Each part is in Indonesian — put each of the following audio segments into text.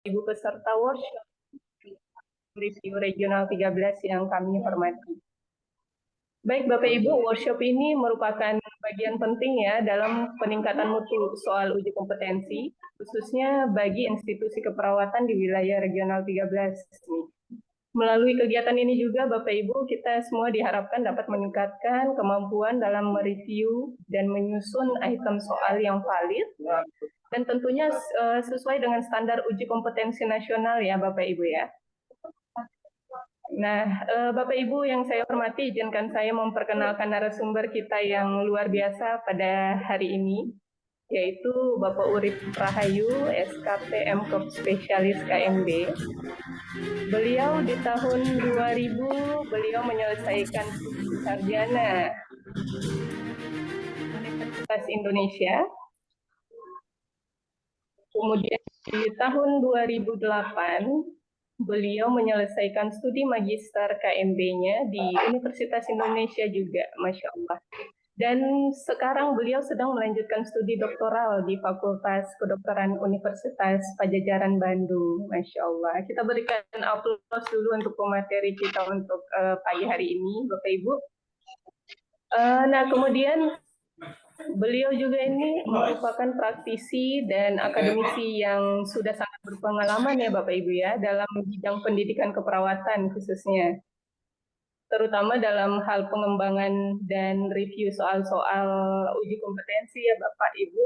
Ibu peserta workshop review regional 13 yang kami hormati. Baik Bapak Ibu, workshop ini merupakan bagian penting ya dalam peningkatan mutu soal uji kompetensi, khususnya bagi institusi keperawatan di wilayah regional 13. Melalui kegiatan ini juga Bapak Ibu, kita semua diharapkan dapat meningkatkan kemampuan dalam mereview dan menyusun item soal yang valid, dan tentunya sesuai dengan standar uji kompetensi nasional ya Bapak Ibu ya. Nah, Bapak Ibu yang saya hormati, izinkan saya memperkenalkan narasumber kita yang luar biasa pada hari ini, yaitu Bapak Urip Rahayu, SKP MKOP Spesialis KMB. Beliau di tahun 2000, beliau menyelesaikan sarjana Universitas Indonesia. Kemudian di tahun 2008, beliau menyelesaikan studi magister KMB-nya di Universitas Indonesia juga, Masya Allah. Dan sekarang beliau sedang melanjutkan studi doktoral di Fakultas Kedokteran Universitas Padjadjaran Bandung, Masya Allah. Kita berikan aplaus dulu untuk pemateri kita untuk pagi hari ini, Bapak Ibu. Nah, kemudian beliau juga ini merupakan praktisi dan akademisi yang sudah sangat berpengalaman ya Bapak Ibu ya dalam bidang pendidikan keperawatan khususnya, terutama dalam hal pengembangan dan review soal-soal uji kompetensi ya Bapak Ibu.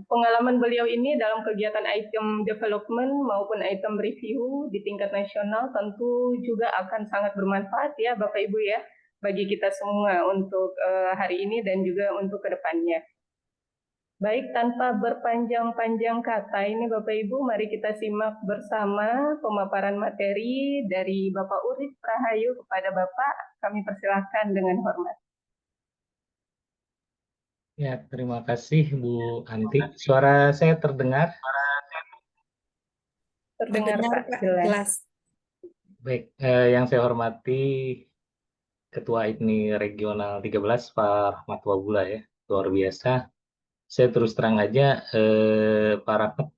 Pengalaman beliau ini dalam kegiatan item development maupun item review di tingkat nasional tentu juga akan sangat bermanfaat ya Bapak Ibu ya bagi kita semua untuk hari ini dan juga untuk kedepannya. Baik, tanpa berpanjang-panjang kata ini Bapak Ibu, mari kita simak bersama pemaparan materi dari Bapak Urip Rahayu kepada Bapak. Kami persilahkan dengan hormat. Ya, terima kasih Bu Anti. Suara saya terdengar? Terdengar Pak, jelas. Baik, yang saya hormati Ketua IPNI Regional 13 Pak Rahmat Wabula ya, luar biasa. Saya terus terang aja Pak Rahmat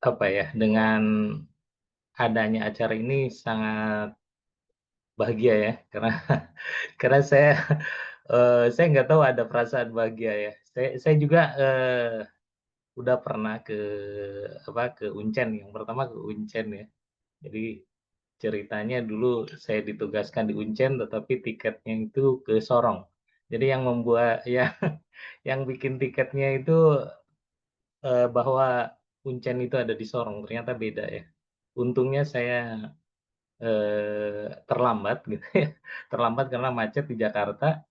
apa ya, dengan adanya acara ini sangat bahagia ya, karena karena saya nggak tahu ada perasaan bahagia ya. Saya juga udah pernah ke Uncen, yang pertama ke Uncen ya. Jadi ceritanya dulu saya ditugaskan di Uncen, tetapi tiketnya itu ke Sorong. Jadi yang membuat ya yang bikin tiketnya itu bahwa Uncen itu ada di Sorong, ternyata beda ya. Untungnya saya terlambat gitu ya, terlambat karena macet di Jakarta.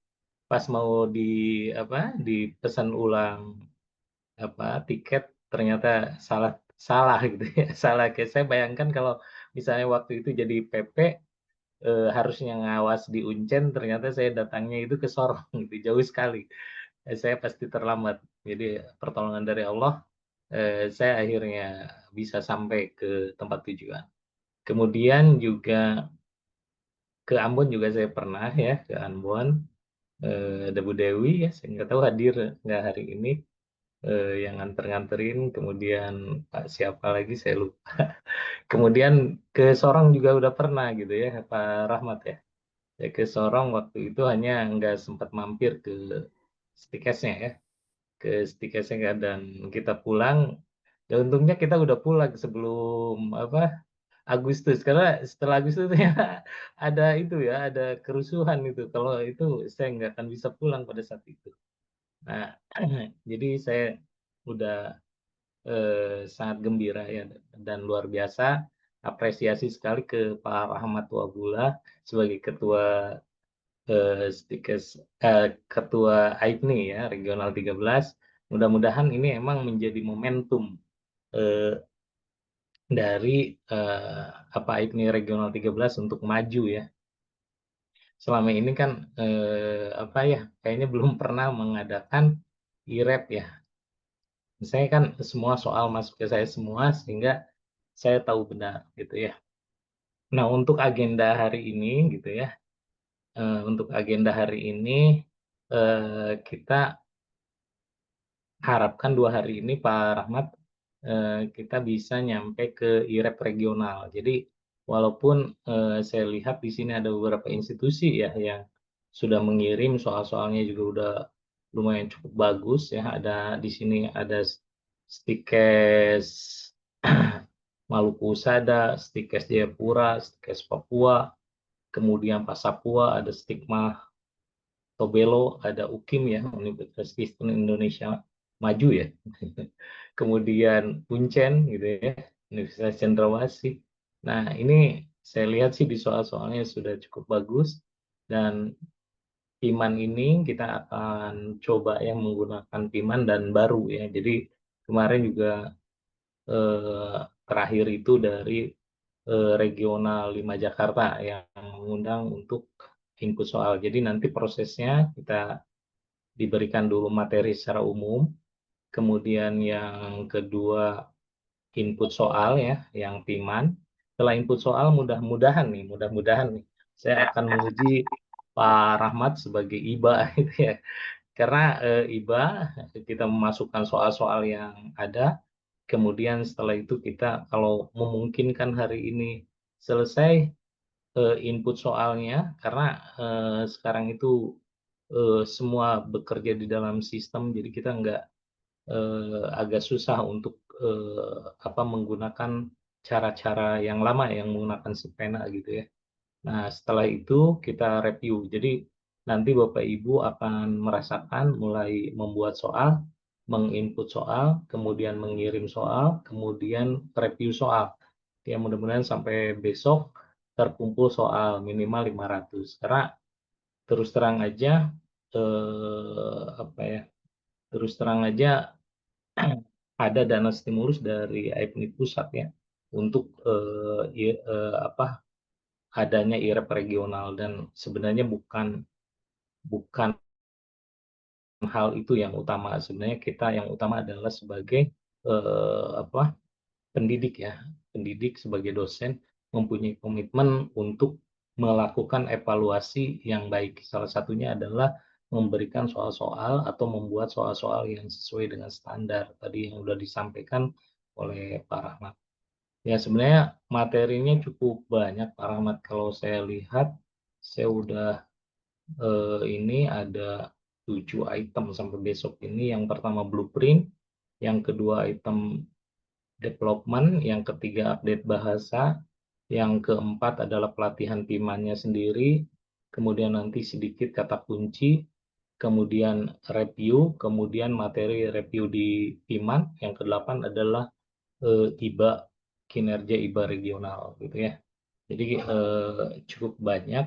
Pas mau dipesan ulang tiket, ternyata salah salah gitu ya, salah. Kayak saya bayangkan kalau misalnya waktu itu jadi PP, harusnya ngawas di Uncen, ternyata saya datangnya itu ke Sorong gitu, jauh sekali. Saya pasti terlambat. Jadi pertolongan dari Allah, saya akhirnya bisa sampai ke tempat tujuan. Kemudian juga ke Ambon juga saya pernah ya, ke Ambon. Ada Bu Dewi ya, saya nggak tahu hadir nggak hari ini, yang nganter-nganterin, kemudian Pak siapa lagi saya lupa. Kemudian ke Sorong juga udah pernah gitu ya, Pak Rahmat ya. Ya ke Sorong waktu itu hanya nggak sempat mampir ke Stikesnya ya, ke Stikesnya, dan kita pulang. Ya untungnya kita udah pulang sebelum Agustus, karena setelah Agustus ternyata ada itu ya, ada kerusuhan itu. Kalau itu saya nggak akan bisa pulang pada saat itu. Nah, jadi saya udah sangat gembira ya, dan luar biasa apresiasi sekali ke Pak Rahmat Wabula sebagai ketua ketua AIPNI ya Regional 13. Mudah-mudahan ini emang menjadi momentum eh, dari AIPNI Regional 13 untuk maju ya. Selama ini kan kayaknya belum pernah mengadakan IREP ya. Saya kan semua soal masuk ke saya semua, sehingga saya tahu benar gitu ya. Nah, untuk agenda hari ini gitu ya, untuk agenda hari ini kita harapkan 2 hari ini Pak Rahmat kita bisa nyampe ke IREP regional. Jadi walaupun, saya lihat di sini ada beberapa institusi ya yang sudah mengirim soal-soalnya juga udah lumayan cukup bagus ya, ada di sini ada Stikes Maluku Usada, Stikes Jayapura, Stikes Papua, kemudian Pasapua, ada Stigma Tobelo, ada UKIM ya, Universitas Kristen Indonesia Maju ya. Kemudian Uncen gitu ya, Universitas Cendrawasih. Nah, ini saya lihat sih di soal-soalnya sudah cukup bagus dan Piman ini kita akan coba ya menggunakan Piman dan baru ya. Jadi kemarin juga terakhir itu dari regional 5 Jakarta yang mengundang untuk input soal. Jadi nanti prosesnya kita diberikan dulu materi secara umum, kemudian yang kedua input soal ya, yang Piman. Setelah input soal mudah-mudahan nih, saya akan menguji Pak Rahmat sebagai IBA gitu ya. Karena IBA kita memasukkan soal-soal yang ada, kemudian setelah itu kita kalau memungkinkan hari ini selesai input soalnya, karena sekarang itu semua bekerja di dalam sistem, jadi kita nggak agak susah untuk menggunakan cara-cara yang lama yang menggunakan si pena gitu ya. Nah, setelah itu kita review. Jadi nanti Bapak Ibu akan merasakan mulai membuat soal, menginput soal, kemudian mengirim soal, kemudian review soal. Ya mudah-mudahan sampai besok terkumpul soal minimal 500. Karena terus terang aja eh, apa ya? Terus terang aja ada dana stimulus dari AIPNI pusat ya untuk adanya IREP regional dan sebenarnya bukan bukan hal itu yang utama. Sebenarnya kita yang utama adalah sebagai pendidik ya, pendidik sebagai dosen mempunyai komitmen untuk melakukan evaluasi yang baik. Salah satunya adalah memberikan soal-soal atau membuat soal-soal yang sesuai dengan standar tadi yang sudah disampaikan oleh Pak Rahmat. Ya sebenarnya materinya cukup banyak Pak Rahmat. Kalau saya lihat, saya udah ini ada 7 item sampai besok ini. Yang pertama blueprint, yang kedua item development, yang ketiga update bahasa, yang keempat adalah pelatihan pimannya sendiri, kemudian nanti sedikit kata kunci, kemudian review, kemudian materi review di piman, yang kedelapan adalah IBA, kinerja IBA regional gitu ya. Jadi cukup banyak,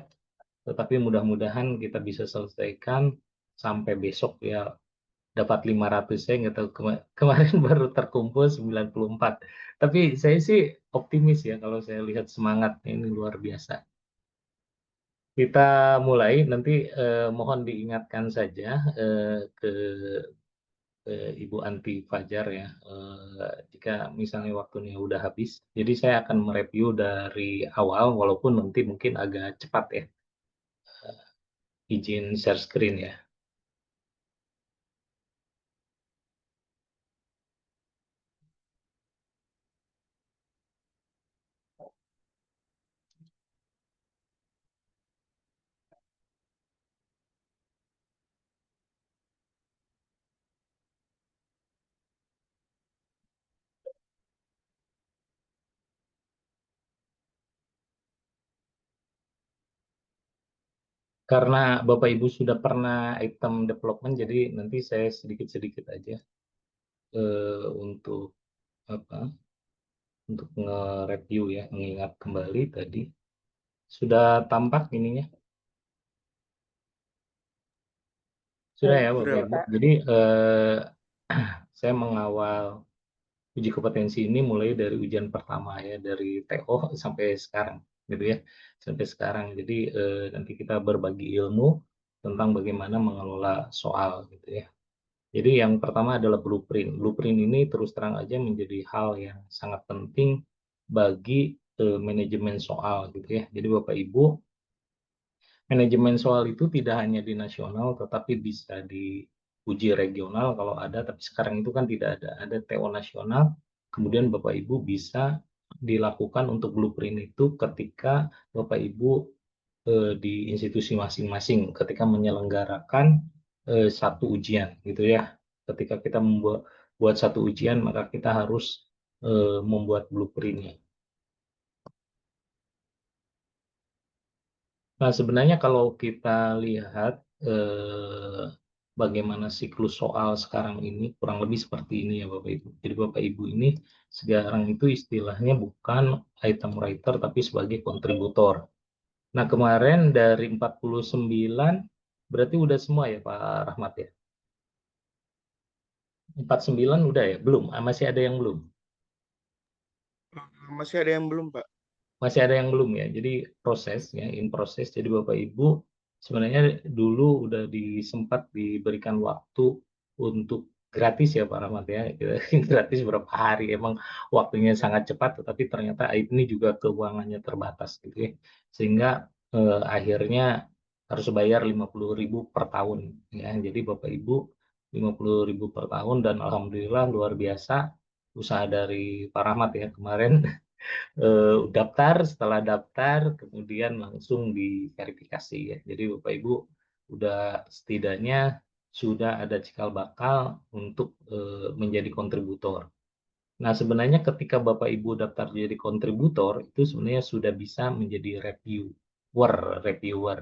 tetapi mudah-mudahan kita bisa selesaikan sampai besok ya dapat 500. Saya nggak tahu kemarin baru terkumpul 94. Tapi saya sih optimis ya kalau saya lihat semangatnya ini luar biasa. Kita mulai nanti mohon diingatkan saja ke Ibu Anti Fajar ya jika misalnya waktunya udah habis. Jadi saya akan mereview dari awal walaupun nanti mungkin agak cepat ya. Izin share screen ya. Karena Bapak Ibu sudah pernah item development, jadi nanti saya sedikit-sedikit aja untuk apa? Untuk nge-review ya, mengingat kembali tadi. Sudah tampak ininya? Sudah ya Bapak Sudah, Ibu. Pak. Jadi saya mengawal uji kompetensi ini mulai dari ujian pertama ya, dari TO sampai sekarang gitu ya. Sampai sekarang. Jadi nanti kita berbagi ilmu tentang bagaimana mengelola soal gitu ya. Jadi yang pertama adalah blueprint. Blueprint ini terus terang aja menjadi hal yang sangat penting bagi manajemen soal gitu ya. Jadi Bapak Ibu, manajemen soal itu tidak hanya di nasional tetapi bisa di uji regional kalau ada, tapi sekarang itu kan tidak ada. Ada TO nasional, kemudian Bapak Ibu bisa dilakukan untuk blueprint itu ketika Bapak Ibu di institusi masing-masing ketika menyelenggarakan satu ujian gitu ya. Ketika kita buat satu ujian, maka kita harus membuat blueprint-nya. Nah, sebenarnya kalau kita lihat bagaimana siklus soal sekarang ini, kurang lebih seperti ini ya Bapak Ibu. Jadi Bapak Ibu ini sekarang itu istilahnya bukan item writer tapi sebagai kontributor. Nah, kemarin dari 49 berarti udah semua ya Pak Rahmat ya? 49 udah ya? Belum? Masih ada yang belum? Masih ada yang belum, Pak. Masih ada yang belum ya. Jadi proses ya, in proses. Jadi Bapak Ibu sebenarnya dulu udah sempat diberikan waktu untuk gratis ya Pak Rahmat ya. Gratis berapa hari, emang waktunya sangat cepat, tetapi ternyata ini juga keuangannya terbatas gitu ya. Sehingga akhirnya harus bayar 50.000 per tahun ya. Jadi Bapak Ibu 50.000 per tahun, dan alhamdulillah luar biasa usaha dari Pak Rahmat ya kemarin. Daftar, setelah daftar kemudian langsung diverifikasi ya. Jadi Bapak Ibu udah setidaknya sudah ada cikal bakal untuk menjadi kontributor. Nah, sebenarnya ketika Bapak Ibu daftar jadi kontributor itu sebenarnya sudah bisa menjadi reviewer.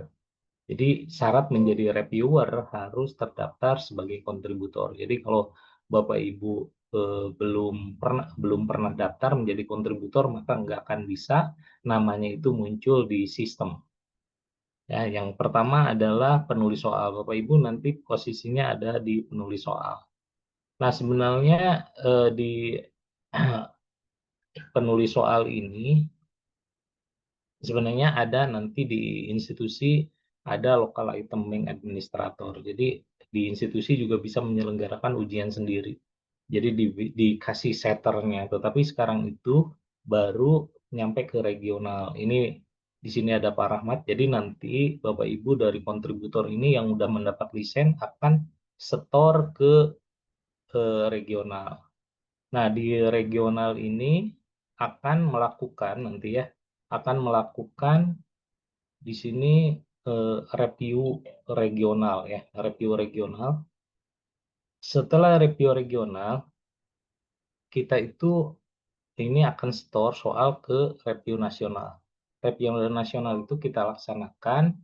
Jadi syarat menjadi reviewer harus terdaftar sebagai kontributor. Jadi kalau Bapak Ibu belum pernah daftar menjadi kontributor, maka nggak akan bisa namanya itu muncul di sistem. Ya, yang pertama adalah penulis soal. Bapak Ibu nanti posisinya ada di penulis soal. Nah, sebenarnya di penulis soal ini sebenarnya ada nanti di institusi ada local item bank administrator. Jadi di institusi juga bisa menyelenggarakan ujian sendiri. Jadi dikasih setternya, tetapi sekarang itu baru nyampe ke regional. Ini di sini ada Pak Rahmat. Jadi nanti Bapak Ibu dari kontributor ini yang udah mendapat lisen akan setor ke regional. Nah, di regional ini akan melakukan nanti ya, akan melakukan di sini review regional ya, review regional. Setelah review regional, kita itu ini akan store soal ke review nasional. Review nasional itu kita laksanakan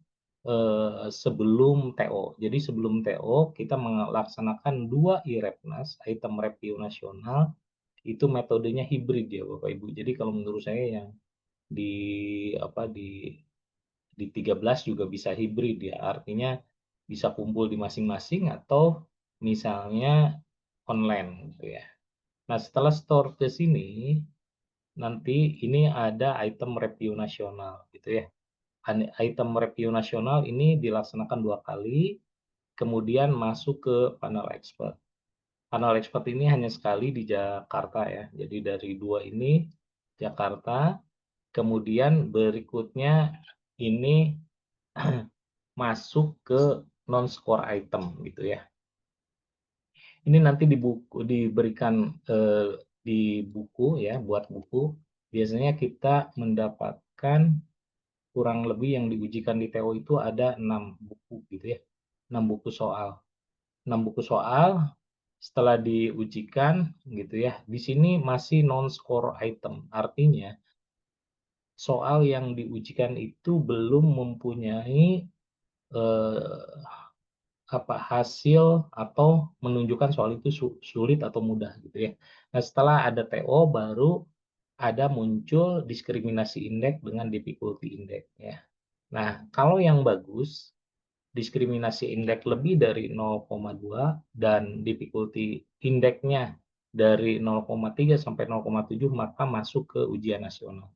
sebelum TO. Jadi sebelum TO kita melaksanakan 2 IREPNAS, item review nasional, itu metodenya hibrid ya Bapak Ibu. Jadi kalau menurut saya yang di 13 juga bisa hibrid ya, artinya bisa kumpul di masing-masing atau misalnya online gitu ya. Nah, setelah store ke sini, nanti ini ada item review nasional gitu ya. Item review nasional ini dilaksanakan 2 kali, kemudian masuk ke panel expert. Panel expert ini hanya sekali di Jakarta ya. Jadi dari 2 ini Jakarta, kemudian berikutnya ini masuk ke non-score item gitu ya. Ini nanti diberikan di buku ya, buat buku. Biasanya kita mendapatkan kurang lebih yang diujikan di TO itu ada 6 buku gitu ya. 6 buku soal. 6 buku soal setelah diujikan gitu ya. Di sini masih non-score item. Artinya soal yang diujikan itu belum mempunyai hasil atau menunjukkan soal itu sulit atau mudah gitu ya. Nah, setelah ada TO baru ada muncul diskriminasi indeks dengan difficulty index ya. Nah, kalau yang bagus diskriminasi indeks lebih dari 0,2 dan difficulty indeksnya dari 0,3 sampai 0,7 maka masuk ke ujian nasional.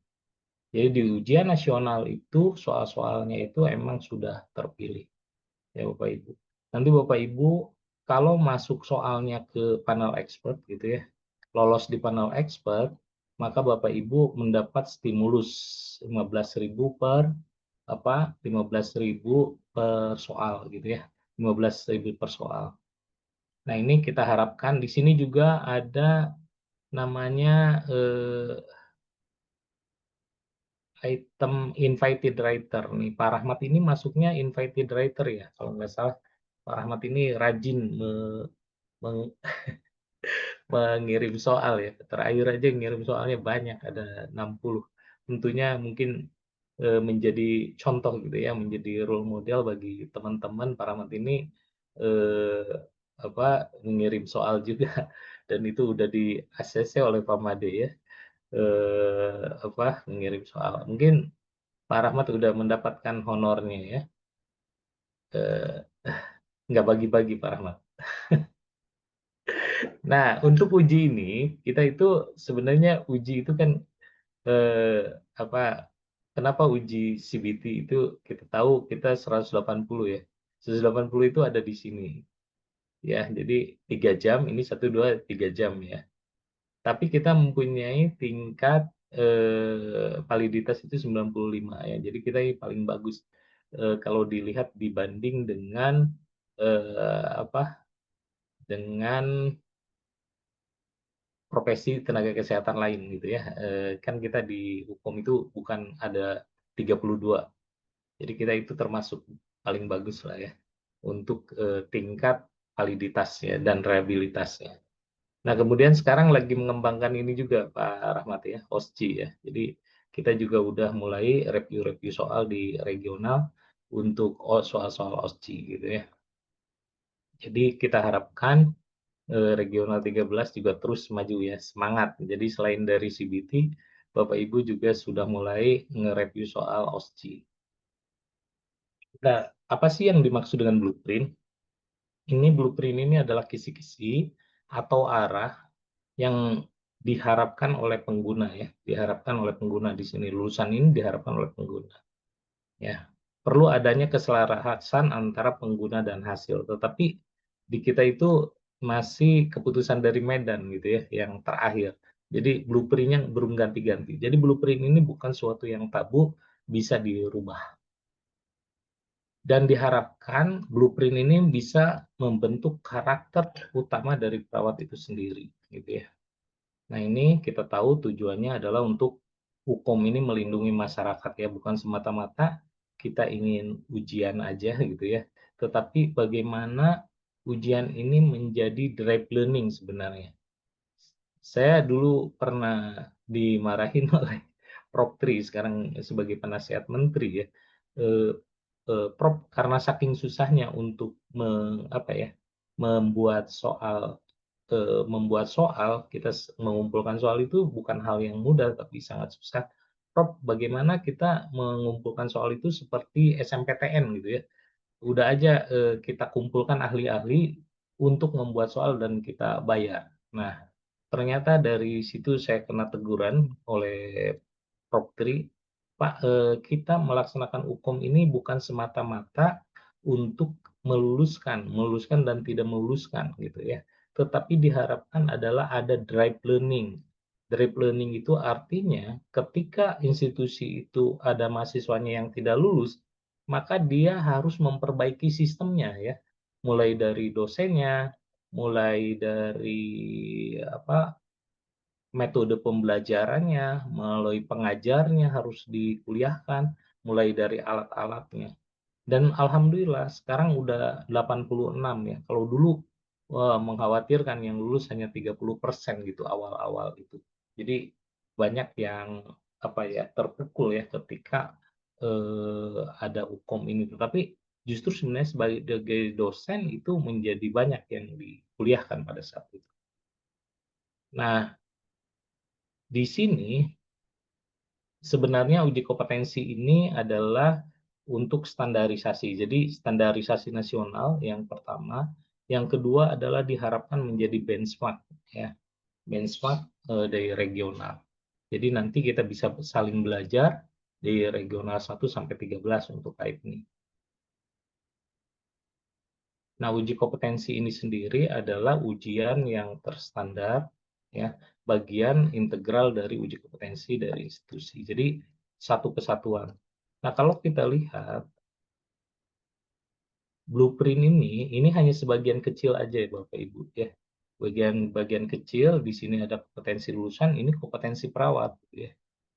Jadi di ujian nasional itu soal-soalnya itu emang sudah terpilih ya Bapak Ibu. Nanti Bapak Ibu kalau masuk soalnya ke panel expert gitu ya, lolos di panel expert, maka Bapak Ibu mendapat stimulus 15.000 per 15.000 per soal gitu ya. 15.000 per soal. Nah, ini kita harapkan di sini juga ada namanya item invited writer nih. Pak Rahmat ini masuknya invited writer ya, kalau nggak salah. Pak Rahmat ini rajin mengirim soal ya. Terakhir aja ngirim soalnya banyak, ada 60. Tentunya mungkin menjadi contoh gitu ya, menjadi role model bagi teman-teman. Pak Rahmat ini eh, mengirim soal juga dan itu udah di ACC oleh Pak Made ya. Mengirim soal. Mungkin Pak Rahmat udah mendapatkan honornya ya. Eh, nggak bagi-bagi Pak Rahmat. Nah, untuk uji ini, kita itu sebenarnya uji itu kan eh, apa kenapa uji CBT itu kita tahu kita 180 ya. 180 itu ada di sini. Ya, jadi 3 jam, ini 1, 2, 3 jam ya. Tapi kita mempunyai tingkat validitas itu 95 ya. Jadi kita ini paling bagus kalau dilihat dibanding dengan eh, apa dengan profesi tenaga kesehatan lain gitu ya. Kan kita di hukum itu bukan ada 32. Jadi kita itu termasuk paling bagus lah ya untuk tingkat validitasnya dan rehabilitasnya. Nah, kemudian sekarang lagi mengembangkan ini juga Pak Rahmat ya, OSCI ya. Jadi kita juga udah mulai review-review soal di regional untuk soal-soal OSCI gitu ya. Jadi kita harapkan regional 13 juga terus maju ya, semangat. Jadi selain dari CBT, Bapak Ibu juga sudah mulai nge-review soal OSCI. Nah, apa sih yang dimaksud dengan blueprint? Blueprint ini adalah kisi-kisi atau arah yang diharapkan oleh pengguna ya, diharapkan oleh pengguna di sini. Lulusan ini diharapkan oleh pengguna. Ya, perlu adanya keselarasan antara pengguna dan hasil. Tetapi di kita itu masih keputusan dari Medan gitu ya, yang terakhir. Jadi blueprint-nya belum ganti-ganti. Jadi blueprint ini bukan suatu yang tabu, bisa dirubah. Dan diharapkan blueprint ini bisa membentuk karakter utama dari perawat itu sendiri, gitu ya. Nah, ini kita tahu tujuannya adalah untuk hukum ini melindungi masyarakat ya, bukan semata-mata kita ingin ujian aja gitu ya. Tetapi bagaimana ujian ini menjadi drive learning sebenarnya. Saya dulu pernah dimarahin oleh Prof. Tri sekarang sebagai penasihat menteri ya. Eh, Prof, karena saking susahnya untuk membuat soal kita mengumpulkan soal itu bukan hal yang mudah tapi sangat susah. Prof, bagaimana kita mengumpulkan soal itu seperti SMPTN gitu ya? Udah aja kita kumpulkan ahli-ahli untuk membuat soal dan kita bayar. Nah, ternyata dari situ saya kena teguran oleh Prof. Tri, Pak, kita melaksanakan hukum ini bukan semata-mata untuk meluluskan dan tidak meluluskan gitu ya. Tetapi diharapkan adalah ada drive learning. Drive learning itu artinya ketika institusi itu ada mahasiswanya yang tidak lulus, maka dia harus memperbaiki sistemnya ya. Mulai dari dosennya, mulai dari metode pembelajarannya, melalui pengajarnya harus dikuliahkan, mulai dari alat-alatnya. Dan alhamdulillah sekarang udah 86 ya. Kalau dulu mengkhawatirkan yang lulus hanya 30% gitu awal-awal itu. Jadi banyak yang terpukul ya ketika ada hukum ini. Tetapi justru sebenarnya sebagai dosen itu menjadi banyak yang dikuliahkan pada saat itu. Nah, di sini sebenarnya uji kompetensi ini adalah untuk standarisasi. Jadi standarisasi nasional yang pertama, yang kedua adalah diharapkan menjadi benchmark ya. Benchmark dari regional. Jadi nanti kita bisa saling belajar di regional 1 sampai 13 untuk type ini. Nah, uji kompetensi ini sendiri adalah ujian yang terstandar, ya, bagian integral dari uji kompetensi dari institusi. Jadi, satu kesatuan. Nah, kalau kita lihat, blueprint ini hanya sebagian kecil aja ya Bapak Ibu, ya. bagian kecil, di sini ada kompetensi lulusan, ini kompetensi perawat, gitu ya.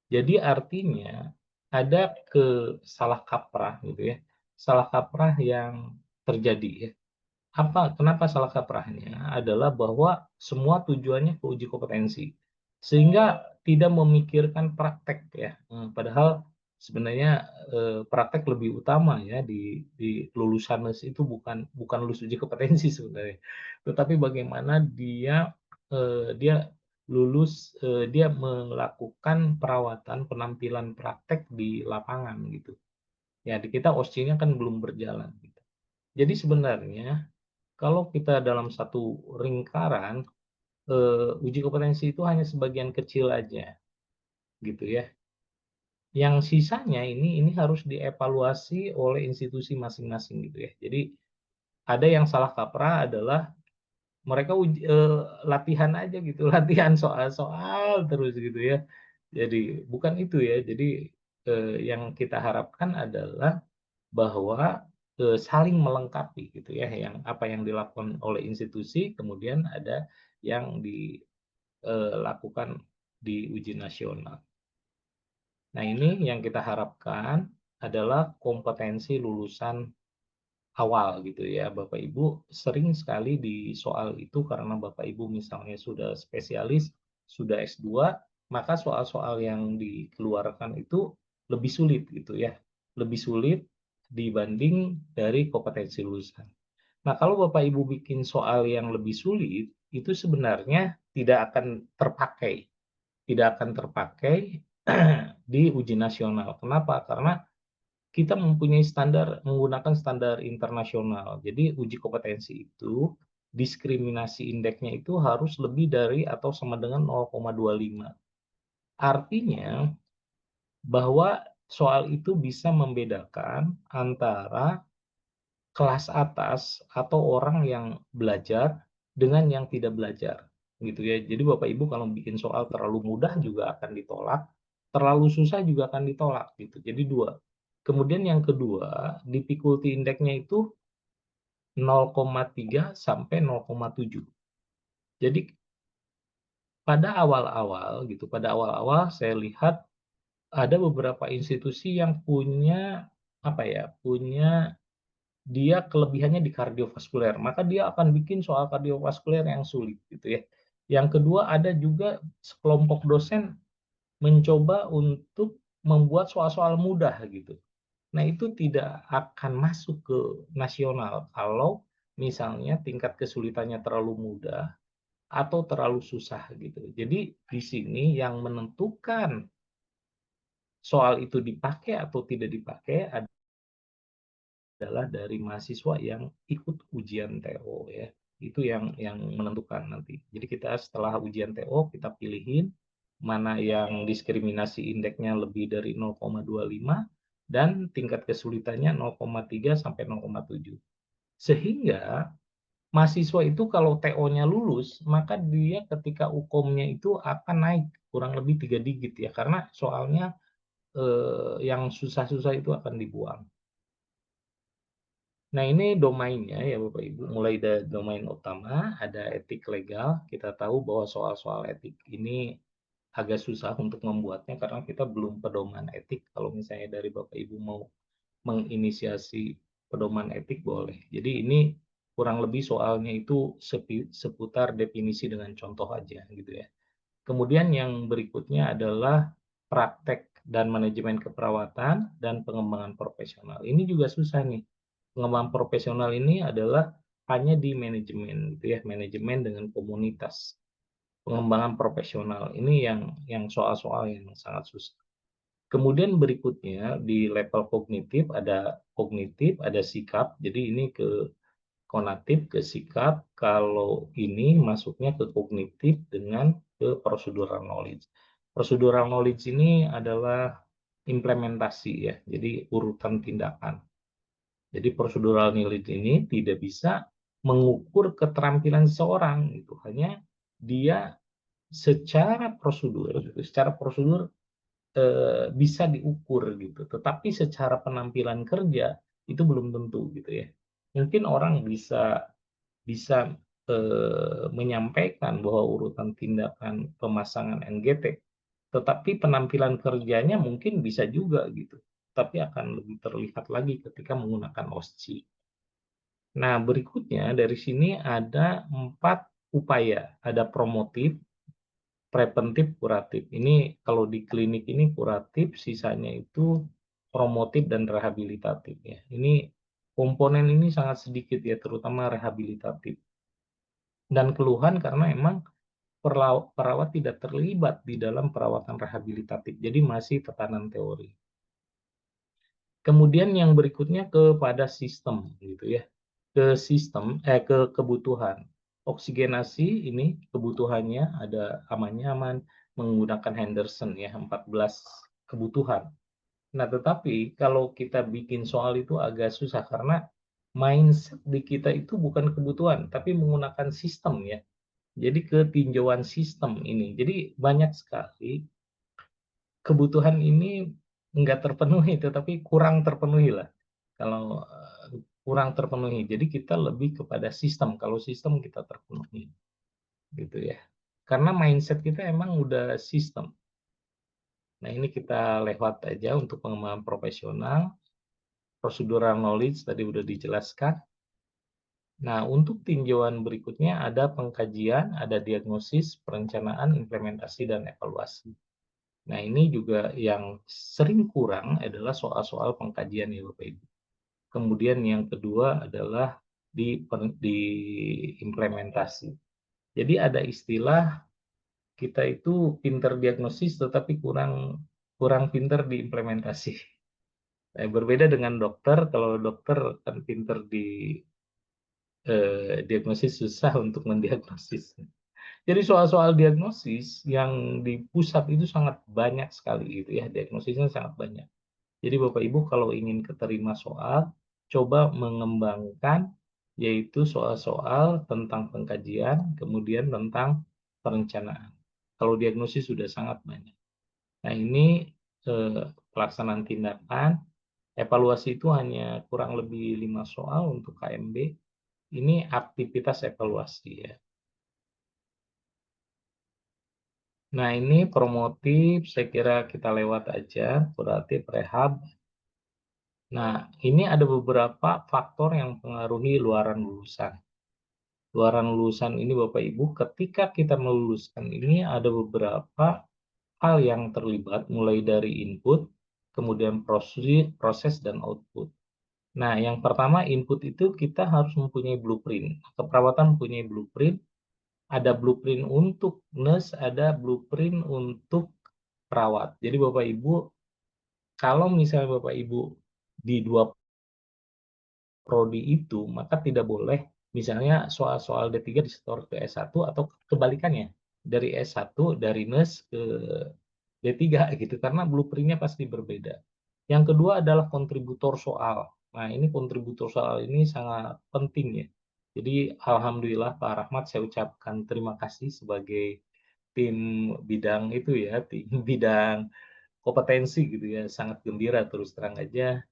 Jadi artinya ada salah kaprah gitu ya, salah kaprah yang terjadi ya. Kenapa salah kaprahnya? Adalah bahwa semua tujuannya ke uji kompetensi, sehingga tidak memikirkan praktek ya. Padahal sebenarnya praktek lebih utama ya di lulusan NES itu bukan lulus uji kompetensi sebenarnya, tetapi bagaimana dia lulus, dia melakukan perawatan penampilan praktek di lapangan gitu. Ya di kita OSCE-nya kan belum berjalan gitu. Jadi sebenarnya kalau kita dalam satu lingkaran, uji kompetensi itu hanya sebagian kecil aja, gitu ya. Yang sisanya ini harus dievaluasi oleh institusi masing-masing gitu ya. Jadi ada yang salah kaprah adalah mereka latihan aja gitu, latihan soal-soal terus gitu ya. Jadi bukan itu ya. Jadi, yang kita harapkan adalah bahwa, saling melengkapi gitu ya, apa yang dilakukan oleh institusi, kemudian ada yang dilakukan di uji nasional. Nah ini yang kita harapkan adalah kompetensi lulusan awal gitu ya, Bapak Ibu sering sekali di soal itu karena Bapak Ibu misalnya sudah spesialis, sudah S2, maka soal-soal yang dikeluarkan itu lebih sulit gitu ya, lebih sulit dibanding dari kompetensi lulusan. Nah, kalau Bapak Ibu bikin soal yang lebih sulit, itu sebenarnya tidak akan terpakai di uji nasional. Kenapa? Karena kita menggunakan standar internasional. Jadi uji kompetensi itu diskriminasi indeksnya itu harus lebih dari atau sama dengan 0,25. Artinya bahwa soal itu bisa membedakan antara kelas atas atau orang yang belajar dengan yang tidak belajar, gitu ya. Jadi Bapak Ibu kalau bikin soal terlalu mudah juga akan ditolak, terlalu susah juga akan ditolak gitu. Jadi 2. Kemudian yang kedua, difficulty index-nya itu 0,3 sampai 0,7. Jadi pada awal-awal saya lihat ada beberapa institusi yang punya apa ya, dia kelebihannya di kardiovaskuler, maka dia akan bikin soal kardiovaskuler yang sulit gitu ya. Yang kedua ada juga sekelompok dosen mencoba untuk membuat soal-soal mudah gitu. Nah itu tidak akan masuk ke nasional kalau misalnya tingkat kesulitannya terlalu mudah atau terlalu susah gitu. Jadi di sini yang menentukan soal itu dipakai atau tidak dipakai adalah dari mahasiswa yang ikut ujian TO ya. Itu yang menentukan nanti. Jadi kita setelah ujian TO kita pilihin mana yang diskriminasi indeksnya lebih dari 0,25 dan tingkat kesulitannya 0,3 sampai 0,7. Sehingga mahasiswa itu kalau TO-nya lulus, maka dia ketika UKOM-nya itu akan naik kurang lebih 3 digit ya, karena soalnya yang susah-susah itu akan dibuang. Nah, ini domainnya ya Bapak Ibu, mulai dari domain utama ada etik legal. Kita tahu bahwa soal-soal etik ini agak susah untuk membuatnya karena kita belum pedoman etik. Kalau misalnya dari Bapak Ibu mau menginisiasi pedoman etik boleh. Jadi ini kurang lebih soalnya itu seputar definisi dengan contoh aja gitu ya. Kemudian yang berikutnya adalah praktek dan manajemen keperawatan dan pengembangan profesional. Ini juga susah nih. Pengembangan profesional ini adalah hanya di manajemen gitu ya, manajemen dengan komunitas. Pengembangan profesional ini yang soal-soal yang sangat susah. Kemudian berikutnya di level kognitif, ada sikap. Jadi ini ke konatif, ke sikap. Kalau ini masuknya ke kognitif dengan ke procedural knowledge. Procedural knowledge ini adalah implementasi ya, jadi urutan tindakan. Jadi procedural knowledge ini tidak bisa mengukur keterampilan seseorang, itu hanya dia secara prosedur bisa diukur gitu, tetapi secara penampilan kerja itu belum tentu gitu ya. Mungkin orang bisa bisa menyampaikan bahwa urutan tindakan pemasangan NGT, tetapi penampilan kerjanya mungkin bisa juga gitu, tapi akan lebih terlihat lagi ketika menggunakan OSCE. Nah, berikutnya dari sini ada 4 upaya, ada promotif, preventif, kuratif. Ini kalau di klinik ini kuratif, sisanya itu promotif dan rehabilitatif ya. Ini komponen ini sangat sedikit ya, terutama rehabilitatif. Dan keluhan karena emang perawat tidak terlibat di dalam perawatan rehabilitatif, jadi masih tekanan teori. Kemudian yang berikutnya kepada sistem gitu ya, ke kebutuhan. Oksigenasi ini kebutuhannya ada aman-nyaman menggunakan Henderson ya, 14 kebutuhan. Nah, tetapi kalau kita bikin soal itu agak susah karena mindset di kita itu bukan kebutuhan, tapi menggunakan sistem ya. Jadi ketinjauan sistem ini. Jadi banyak sekali kebutuhan ini enggak terpenuhi, tetapi kurang terpenuhi lah. Kalau kurang terpenuhi. Jadi kita lebih kepada sistem. Kalau sistem kita terpenuhi, gitu ya. Karena mindset kita emang udah sistem. Nah ini kita lewat aja untuk pengembangan profesional. Procedural knowledge tadi udah dijelaskan. Nah, untuk tinjauan berikutnya ada pengkajian, ada diagnosis, perencanaan, implementasi, dan evaluasi. Nah, ini juga yang sering kurang adalah soal-soal pengkajian ya Bapak Ibu. Kemudian yang kedua adalah di implementasi. Jadi ada istilah kita itu pinter diagnosis tetapi kurang pinter diimplementasi. Nah, berbeda dengan dokter, kalau dokter kan pinter di diagnosis, susah untuk mendiagnosis. Jadi soal-soal diagnosis yang di pusat itu sangat banyak sekali gitu ya, diagnosisnya sangat banyak. Jadi Bapak Ibu kalau ingin keterima soal, coba mengembangkan yaitu soal-soal tentang pengkajian, kemudian tentang perencanaan. Kalau diagnosis sudah sangat banyak. Nah ini pelaksanaan tindakan, evaluasi itu hanya kurang lebih 5 soal untuk KMB. Ini aktivitas evaluasi ya. Nah ini promotif, saya kira kita lewat aja, kuratif, rehab. Nah ini ada beberapa faktor yang mempengaruhi luaran lulusan. Luaran lulusan ini Bapak Ibu, ketika kita meluluskan ini ada beberapa hal yang terlibat, mulai dari input, kemudian proses dan output. Nah, yang pertama input itu kita harus mempunyai blueprint. Keperawatan mempunyai blueprint, ada blueprint untuk nurse, ada blueprint untuk perawat. Jadi Bapak Ibu, kalau misalnya Bapak Ibu di 2 prodi itu, maka tidak boleh misalnya soal-soal D3 disetor ke S1 atau kebalikannya, dari S1 dari nurse ke D3 gitu, karena blueprint-nya pasti berbeda. Yang kedua adalah kontributor soal. Nah, ini kontributor soal ini sangat penting ya. Jadi alhamdulillah Pak Rahmat saya ucapkan terima kasih sebagai tim bidang itu ya, tim bidang kompetensi gitu ya, sangat gembira terus terang aja,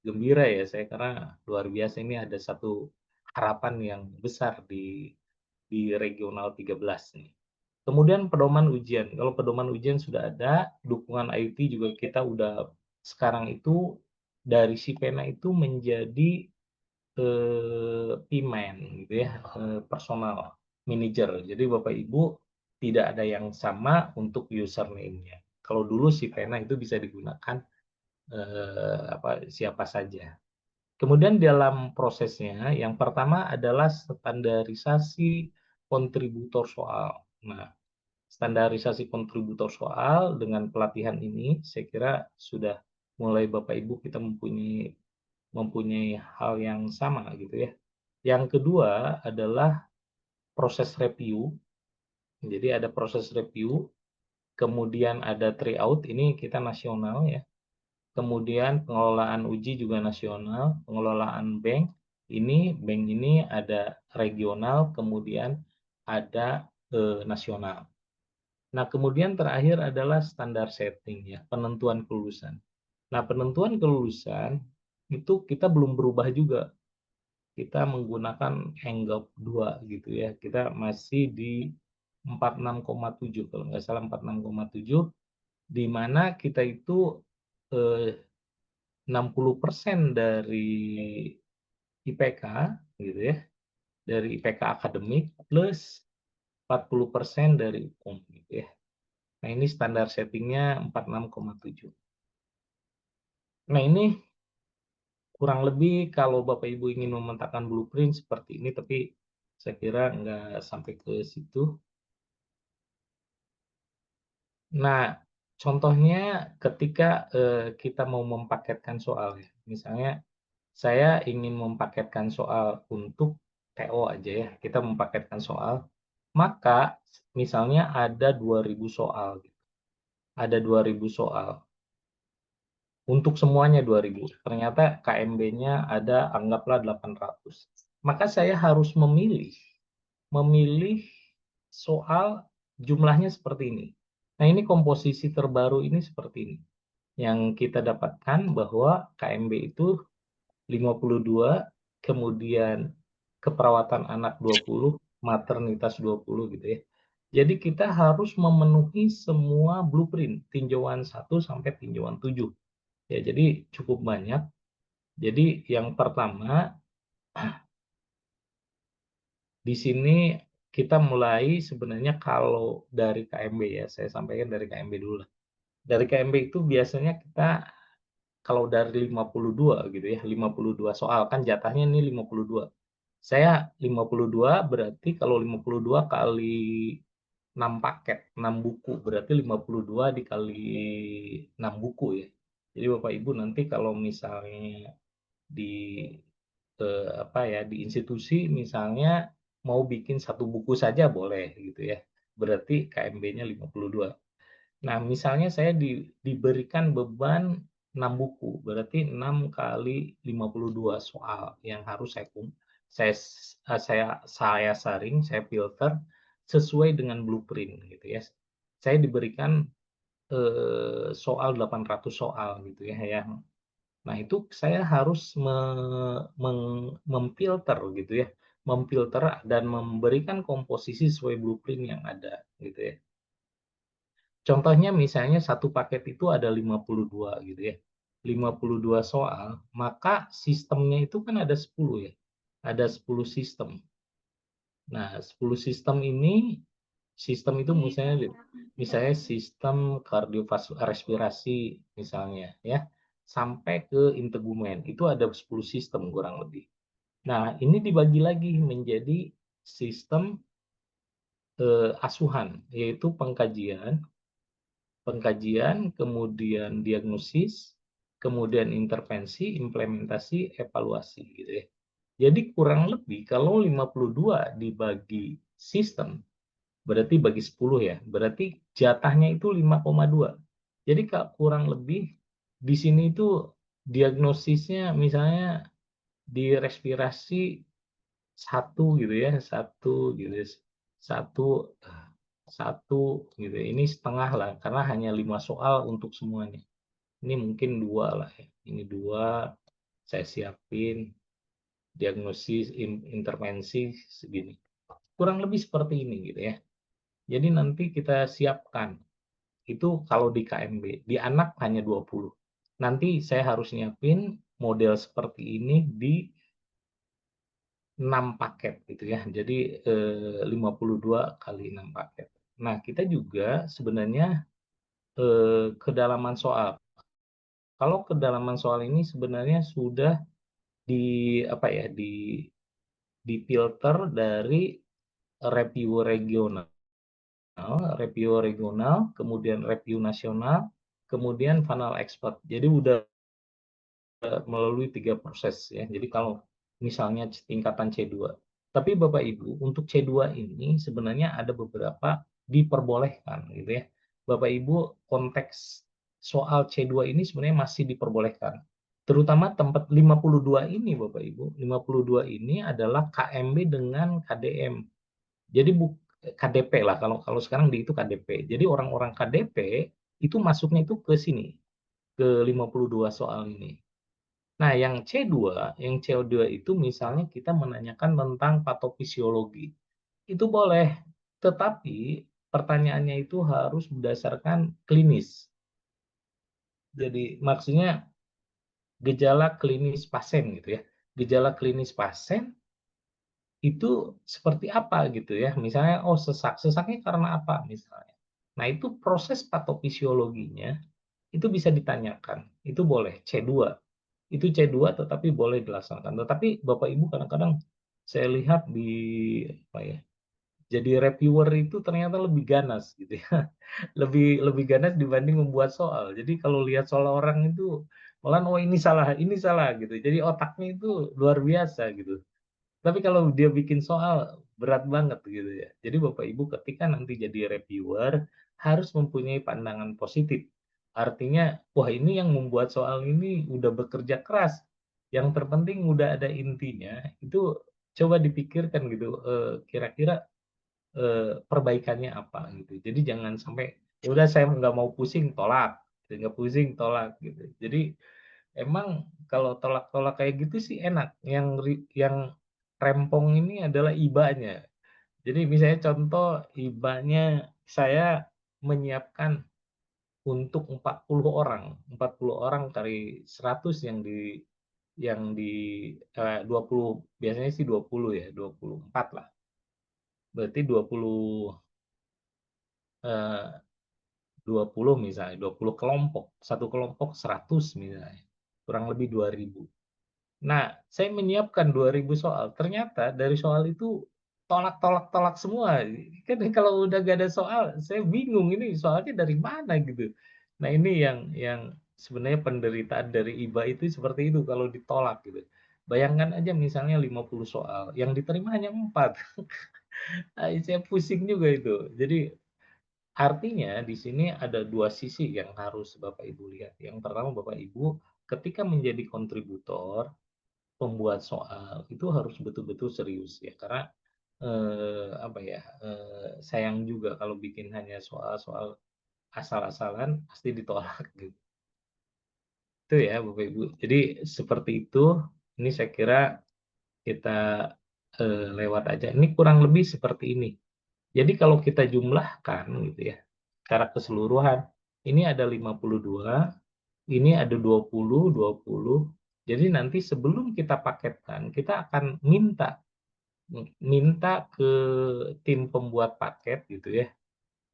gembira ya saya karena luar biasa ini ada satu harapan yang besar di regional 13 nih. Kemudian pedoman ujian, kalau pedoman ujian sudah ada, dukungan IUT juga kita udah sekarang itu dari si pena itu menjadi P-man gitu ya, personal manager. Jadi Bapak Ibu tidak ada yang sama untuk username-nya. Kalau dulu si pena itu bisa digunakan siapa saja. Kemudian dalam prosesnya, yang pertama adalah standarisasi kontributor soal. Nah, standarisasi kontributor soal dengan pelatihan ini, saya kira sudah mulai Bapak Ibu kita mempunyai hal yang sama gitu ya. Yang kedua adalah proses review. Jadi ada proses review, kemudian ada tryout, ini kita nasional ya. Kemudian pengelolaan uji juga nasional, pengelolaan bank ini ada regional, kemudian ada nasional. Nah, kemudian terakhir adalah standar setting ya, penentuan kelulusan. Nah, penentuan kelulusan itu kita belum berubah juga. kita menggunakan anggap 2 gitu ya. Kita masih di 46,7 kalau nggak salah 46,7, di mana kita itu 60% dari IPK gitu ya, dari IPK akademik plus 40% dari umum gitu ya. Nah, ini standar settingnya 46,7. Nah, ini kurang lebih kalau Bapak Ibu ingin memetakan blueprint seperti ini, tapi saya kira nggak sampai ke situ. Nah, contohnya ketika kita mau mempaketkan soal ya, misalnya saya ingin mempaketkan soal untuk TO aja ya, kita mempaketkan soal, maka misalnya ada 2.000 soal, ada 2.000 soal. Untuk semuanya 2.000. Ternyata KMB-nya ada anggaplah 800. Maka saya harus memilih soal jumlahnya seperti ini. Nah, ini komposisi terbaru ini seperti ini. Yang kita dapatkan bahwa KMB itu 52, kemudian keperawatan anak 20, maternitas 20 gitu ya. Jadi kita harus memenuhi semua blueprint, tinjauan 1 sampai tinjauan 7. Ya, jadi cukup banyak. Jadi yang pertama, di sini kita mulai sebenarnya kalau dari KMB ya, saya sampaikan dari KMB dulu lah. Dari KMB itu biasanya kita kalau dari 52 gitu ya, 52 soal kan jatahnya ini 52. Saya 52 berarti kalau 52 kali 6 paket, 6 buku, berarti 52 dikali 6 buku ya. Jadi Bapak Ibu nanti kalau misalnya di di institusi misalnya mau bikin satu buku saja boleh gitu ya. Berarti KMB-nya 52. Nah, misalnya saya diberikan beban 6 buku, berarti 6 kali 52 soal yang harus saya saring, saya filter sesuai dengan blueprint gitu ya. Saya diberikan soal 800 soal gitu ya yang nah, itu saya harus memfilter gitu ya, memfilter dan memberikan komposisi sesuai blueprint yang ada gitu ya. Contohnya misalnya satu paket itu ada 52 gitu ya, 52 soal, maka sistemnya itu kan ada 10 ya, ada 10 sistem. Nah, 10 sistem itu misalnya sistem kardiovaskular respirasi misalnya ya, sampai ke integumen, itu ada 10 sistem kurang lebih. Nah, ini dibagi lagi menjadi sistem asuhan, yaitu pengkajian, kemudian diagnosis, kemudian intervensi, implementasi, evaluasi gitu ya. Jadi kurang lebih kalau 52 dibagi sistem, berarti bagi 10 ya, berarti jatahnya itu 5,2. Jadi kurang lebih di sini itu diagnosisnya misalnya di respirasi satu gitu ya, satu gitu, satu satu gitu. Ini setengah lah, karena hanya 5 soal untuk semuanya. Ini mungkin 2 lah ya. Ini 2 saya siapin diagnosis intervensi segini. Kurang lebih seperti ini gitu ya. Jadi nanti kita siapkan. Itu kalau di KMB, di anak hanya 20. Nanti saya harus nyiapin model seperti ini di 6 paket gitu ya. Jadi 52 kali 6 paket. Nah, kita juga sebenarnya kedalaman soal. Kalau kedalaman soal ini sebenarnya sudah di apa ya, difilter dari review regional, kemudian review nasional, kemudian panel expert. Jadi udah melalui 3 proses ya. Jadi kalau misalnya tingkatan C2. Tapi Bapak Ibu, untuk C2 ini sebenarnya ada beberapa diperbolehkan gitu ya. Bapak Ibu, konteks soal C2 ini sebenarnya masih diperbolehkan. Terutama tempat 52 ini Bapak Ibu. 52 ini adalah KMB dengan KDM. Jadi KDP lah, kalau kalau sekarang itu KDP. Jadi orang-orang KDP itu masuknya itu ke sini, ke 52 soal ini. Nah, yang C2 itu misalnya kita menanyakan tentang patofisiologi. Itu boleh, tetapi pertanyaannya itu harus berdasarkan klinis. Jadi maksudnya gejala klinis pasien gitu ya. Gejala klinis pasien itu seperti apa gitu ya. Misalnya, oh sesak, sesaknya karena apa misalnya. Nah, itu proses patofisiologinya itu bisa ditanyakan. Itu boleh C2. Itu C2 tetapi boleh dilaksanakan. Tetapi Bapak Ibu kadang-kadang saya lihat di apa ya, jadi reviewer itu ternyata lebih ganas gitu ya. Lebih lebih ganas dibanding membuat soal. Jadi kalau lihat soal orang itu malah, oh ini salah gitu. Jadi otaknya itu luar biasa gitu. Tapi kalau dia bikin soal berat banget gitu ya. Jadi Bapak Ibu ketika nanti jadi reviewer harus mempunyai pandangan positif. Artinya, wah ini yang membuat soal ini udah bekerja keras. Yang terpenting udah ada intinya, itu coba dipikirkan gitu, kira-kira perbaikannya apa gitu. Jadi jangan sampai, ya udah saya nggak mau pusing, tolak, nggak pusing, tolak gitu. Jadi emang kalau tolak-tolak kayak gitu sih enak. Yang rempong ini adalah ibanya. Jadi misalnya contoh ibanya saya menyiapkan untuk 40 orang, 40 orang kali 100 yang di 20, biasanya sih 20 ya, 24 lah. Berarti 20 eh, 20 misalnya, 20 kelompok, satu kelompok 100 misalnya, kurang lebih 2.000. Nah, saya menyiapkan 2.000 soal, ternyata dari soal itu tolak tolak tolak semua. Kan kalau udah gak ada soal, saya bingung ini soalnya dari mana gitu. Nah, ini yang sebenarnya penderitaan dari IBA itu seperti itu kalau ditolak gitu. Bayangkan aja misalnya 50 soal, yang diterima hanya 4. Saya pusing juga itu. Jadi artinya di sini ada dua sisi yang harus Bapak Ibu lihat. Yang pertama Bapak Ibu ketika menjadi kontributor, pembuat soal itu harus betul-betul serius ya karena apa ya, sayang juga kalau bikin hanya soal-soal asal-asalan pasti ditolak gitu. Itu ya Bapak Ibu. Jadi seperti itu, ini saya kira kita lewat aja. Ini kurang lebih seperti ini. Jadi kalau kita jumlahkan gitu ya, secara keseluruhan ini ada 52, ini ada 20, 20. Jadi nanti sebelum kita paketkan, kita akan minta ke tim pembuat paket gitu ya.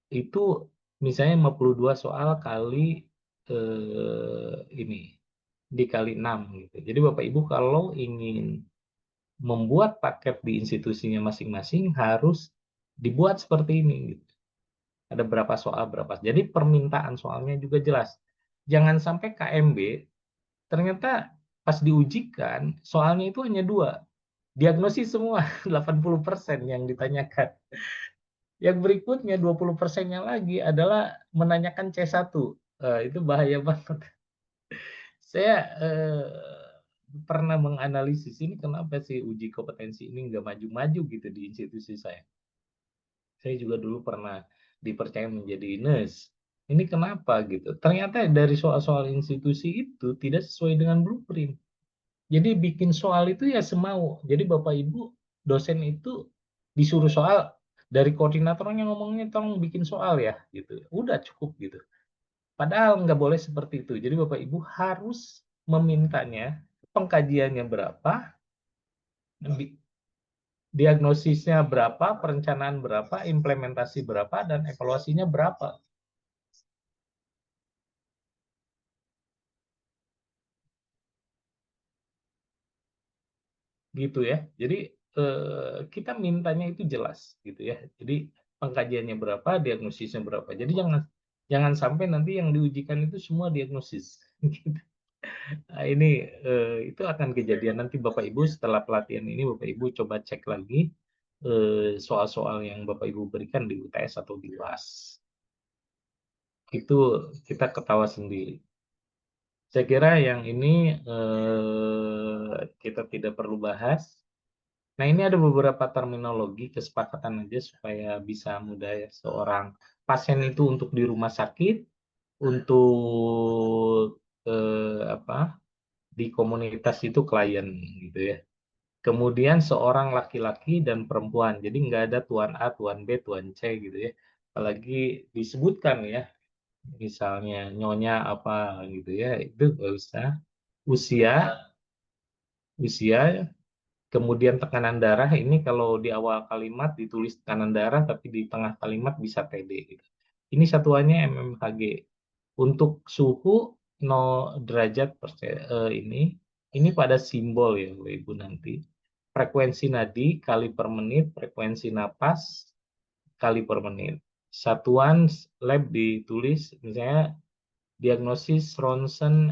Itu misalnya 52 soal kali ini dikali 6 gitu. Jadi Bapak Ibu kalau ingin membuat paket di institusinya masing-masing harus dibuat seperti ini gitu. Ada berapa soal berapa. Jadi permintaan soalnya juga jelas. Jangan sampai KMB ternyata pas diujikan soalnya itu hanya 2. Diagnosis semua 80% yang ditanyakan. Yang berikutnya 20%-nya lagi adalah menanyakan C1. Itu bahaya banget. Saya pernah menganalisis ini kenapa sih uji kompetensi ini nggak maju-maju gitu di institusi saya. Saya juga dulu pernah dipercaya menjadi nurse. Ini kenapa gitu? Ternyata dari soal-soal institusi itu tidak sesuai dengan blueprint. Jadi bikin soal itu ya semau. Jadi Bapak Ibu dosen itu disuruh soal dari koordinatornya ngomongnya tolong bikin soal ya gitu. Udah cukup gitu. Padahal nggak boleh seperti itu. Jadi Bapak Ibu harus memintanya pengkajiannya berapa, diagnosisnya berapa, perencanaan berapa, implementasi berapa, dan evaluasinya berapa. Gitu ya. Jadi kita mintanya itu jelas gitu ya. Jadi pengkajiannya berapa, diagnosisnya berapa. Jadi jangan jangan sampai nanti yang diujikan itu semua diagnosis. Gitu. Nah, ini itu akan kejadian nanti Bapak Ibu setelah pelatihan ini Bapak Ibu coba cek lagi soal-soal yang Bapak Ibu berikan di UTS atau di UAS. Itu kita ketawa sendiri. Saya kira yang ini kita tidak perlu bahas. Nah, ini ada beberapa terminologi kesepakatan aja supaya bisa mudah ya seorang pasien itu untuk di rumah sakit, untuk apa? di komunitas itu klien gitu ya. Kemudian seorang laki-laki dan perempuan, jadi nggak ada tuan A, tuan B, tuan C gitu ya. Apalagi disebutkan ya, misalnya nyonya apa gitu ya, itu nggak usah. Usia, usia, kemudian tekanan darah ini kalau di awal kalimat ditulis tekanan darah, tapi di tengah kalimat bisa TD gitu. Ini satuannya mmHg. Untuk suhu 0 derajat ini pada simbol ya Bapak Ibu nanti. Frekuensi nadi kali per menit, frekuensi napas kali per menit. Satuan lab ditulis misalnya diagnosis ronsen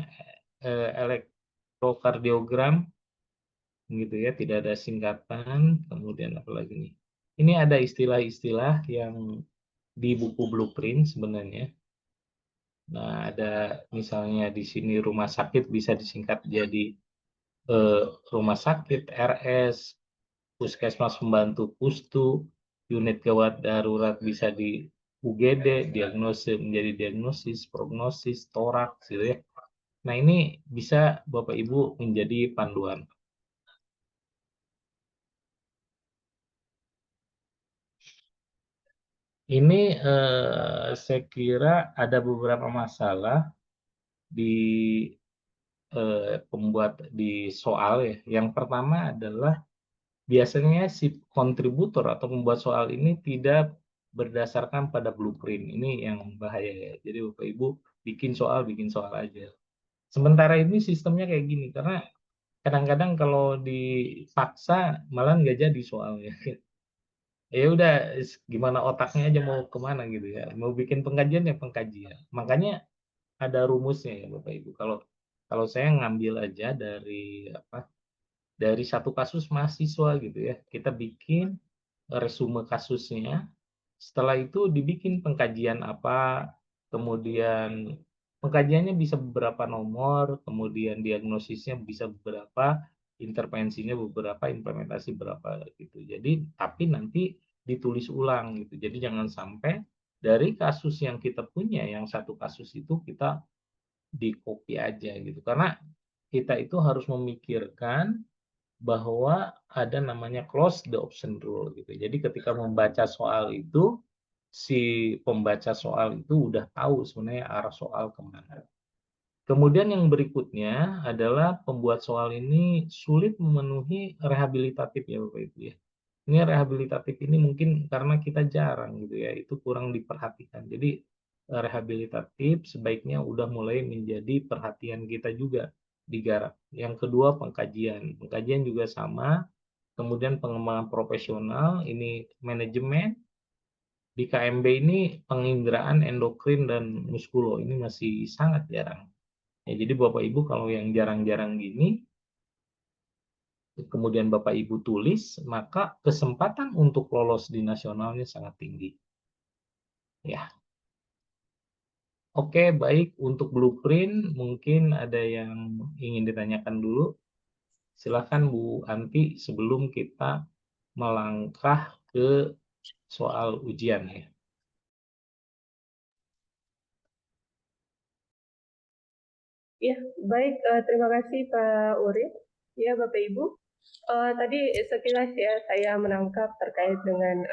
elektrokardiogram gitu ya, tidak ada singkatan. Kemudian apa lagi nih? Ini ada istilah-istilah yang di buku blueprint sebenarnya. Nah, ada misalnya di sini rumah sakit bisa disingkat jadi rumah sakit, RS, puskesmas pembantu pustu, unit gawat darurat bisa di UGD, diagnosis menjadi diagnosis, prognosis, toraks gitu ya. Nah, ini bisa Bapak Ibu menjadi panduan. Ini saya kira ada beberapa masalah di pembuat di soal ya. Yang pertama adalah biasanya si kontributor atau pembuat soal ini tidak berdasarkan pada blueprint. Ini yang bahaya ya. Jadi Bapak Ibu bikin soal aja. Sementara ini sistemnya kayak gini, karena kadang-kadang kalau dipaksa malah nggak jadi soalnya. Ya udah, gimana otaknya aja mau kemana gitu ya. Mau bikin pengkajian ya pengkajian. Makanya ada rumusnya ya Bapak Ibu. Kalau kalau saya ngambil aja dari apa? Dari satu kasus mahasiswa gitu ya. Kita bikin resume kasusnya, setelah itu dibikin pengkajian apa, kemudian pengkajiannya bisa beberapa nomor, kemudian diagnosisnya bisa beberapa, intervensinya beberapa, implementasi berapa gitu. Jadi tapi nanti ditulis ulang gitu. Jadi jangan sampai dari kasus yang kita punya, yang satu kasus itu kita di copy aja gitu. Karena kita itu harus memikirkan bahwa ada namanya close the option rule gitu. Jadi ketika membaca soal itu, si pembaca soal itu udah tahu sebenarnya arah soal kemana. Kemudian yang berikutnya adalah pembuat soal ini sulit memenuhi rehabilitatif ya Bapak Ibu ya. Ini rehabilitatif ini mungkin karena kita jarang gitu ya, itu kurang diperhatikan. Jadi rehabilitatif sebaiknya udah mulai menjadi perhatian kita juga digarap. Yang kedua pengkajian. Pengkajian juga sama. Kemudian pengembangan profesional, ini manajemen. Di KMB ini penginderaan endokrin dan muskulo ini masih sangat jarang. Ya, jadi Bapak Ibu kalau yang jarang-jarang gini, kemudian Bapak Ibu tulis, maka kesempatan untuk lolos di nasionalnya sangat tinggi. Ya, oke, baik. Untuk blueprint, mungkin ada yang ingin ditanyakan dulu. Silakan Bu Anti sebelum kita melangkah ke soal ujian ya. Ya, baik. Terima kasih Pak Urip. Ya, Bapak Ibu. Tadi sekilas ya saya menangkap terkait dengan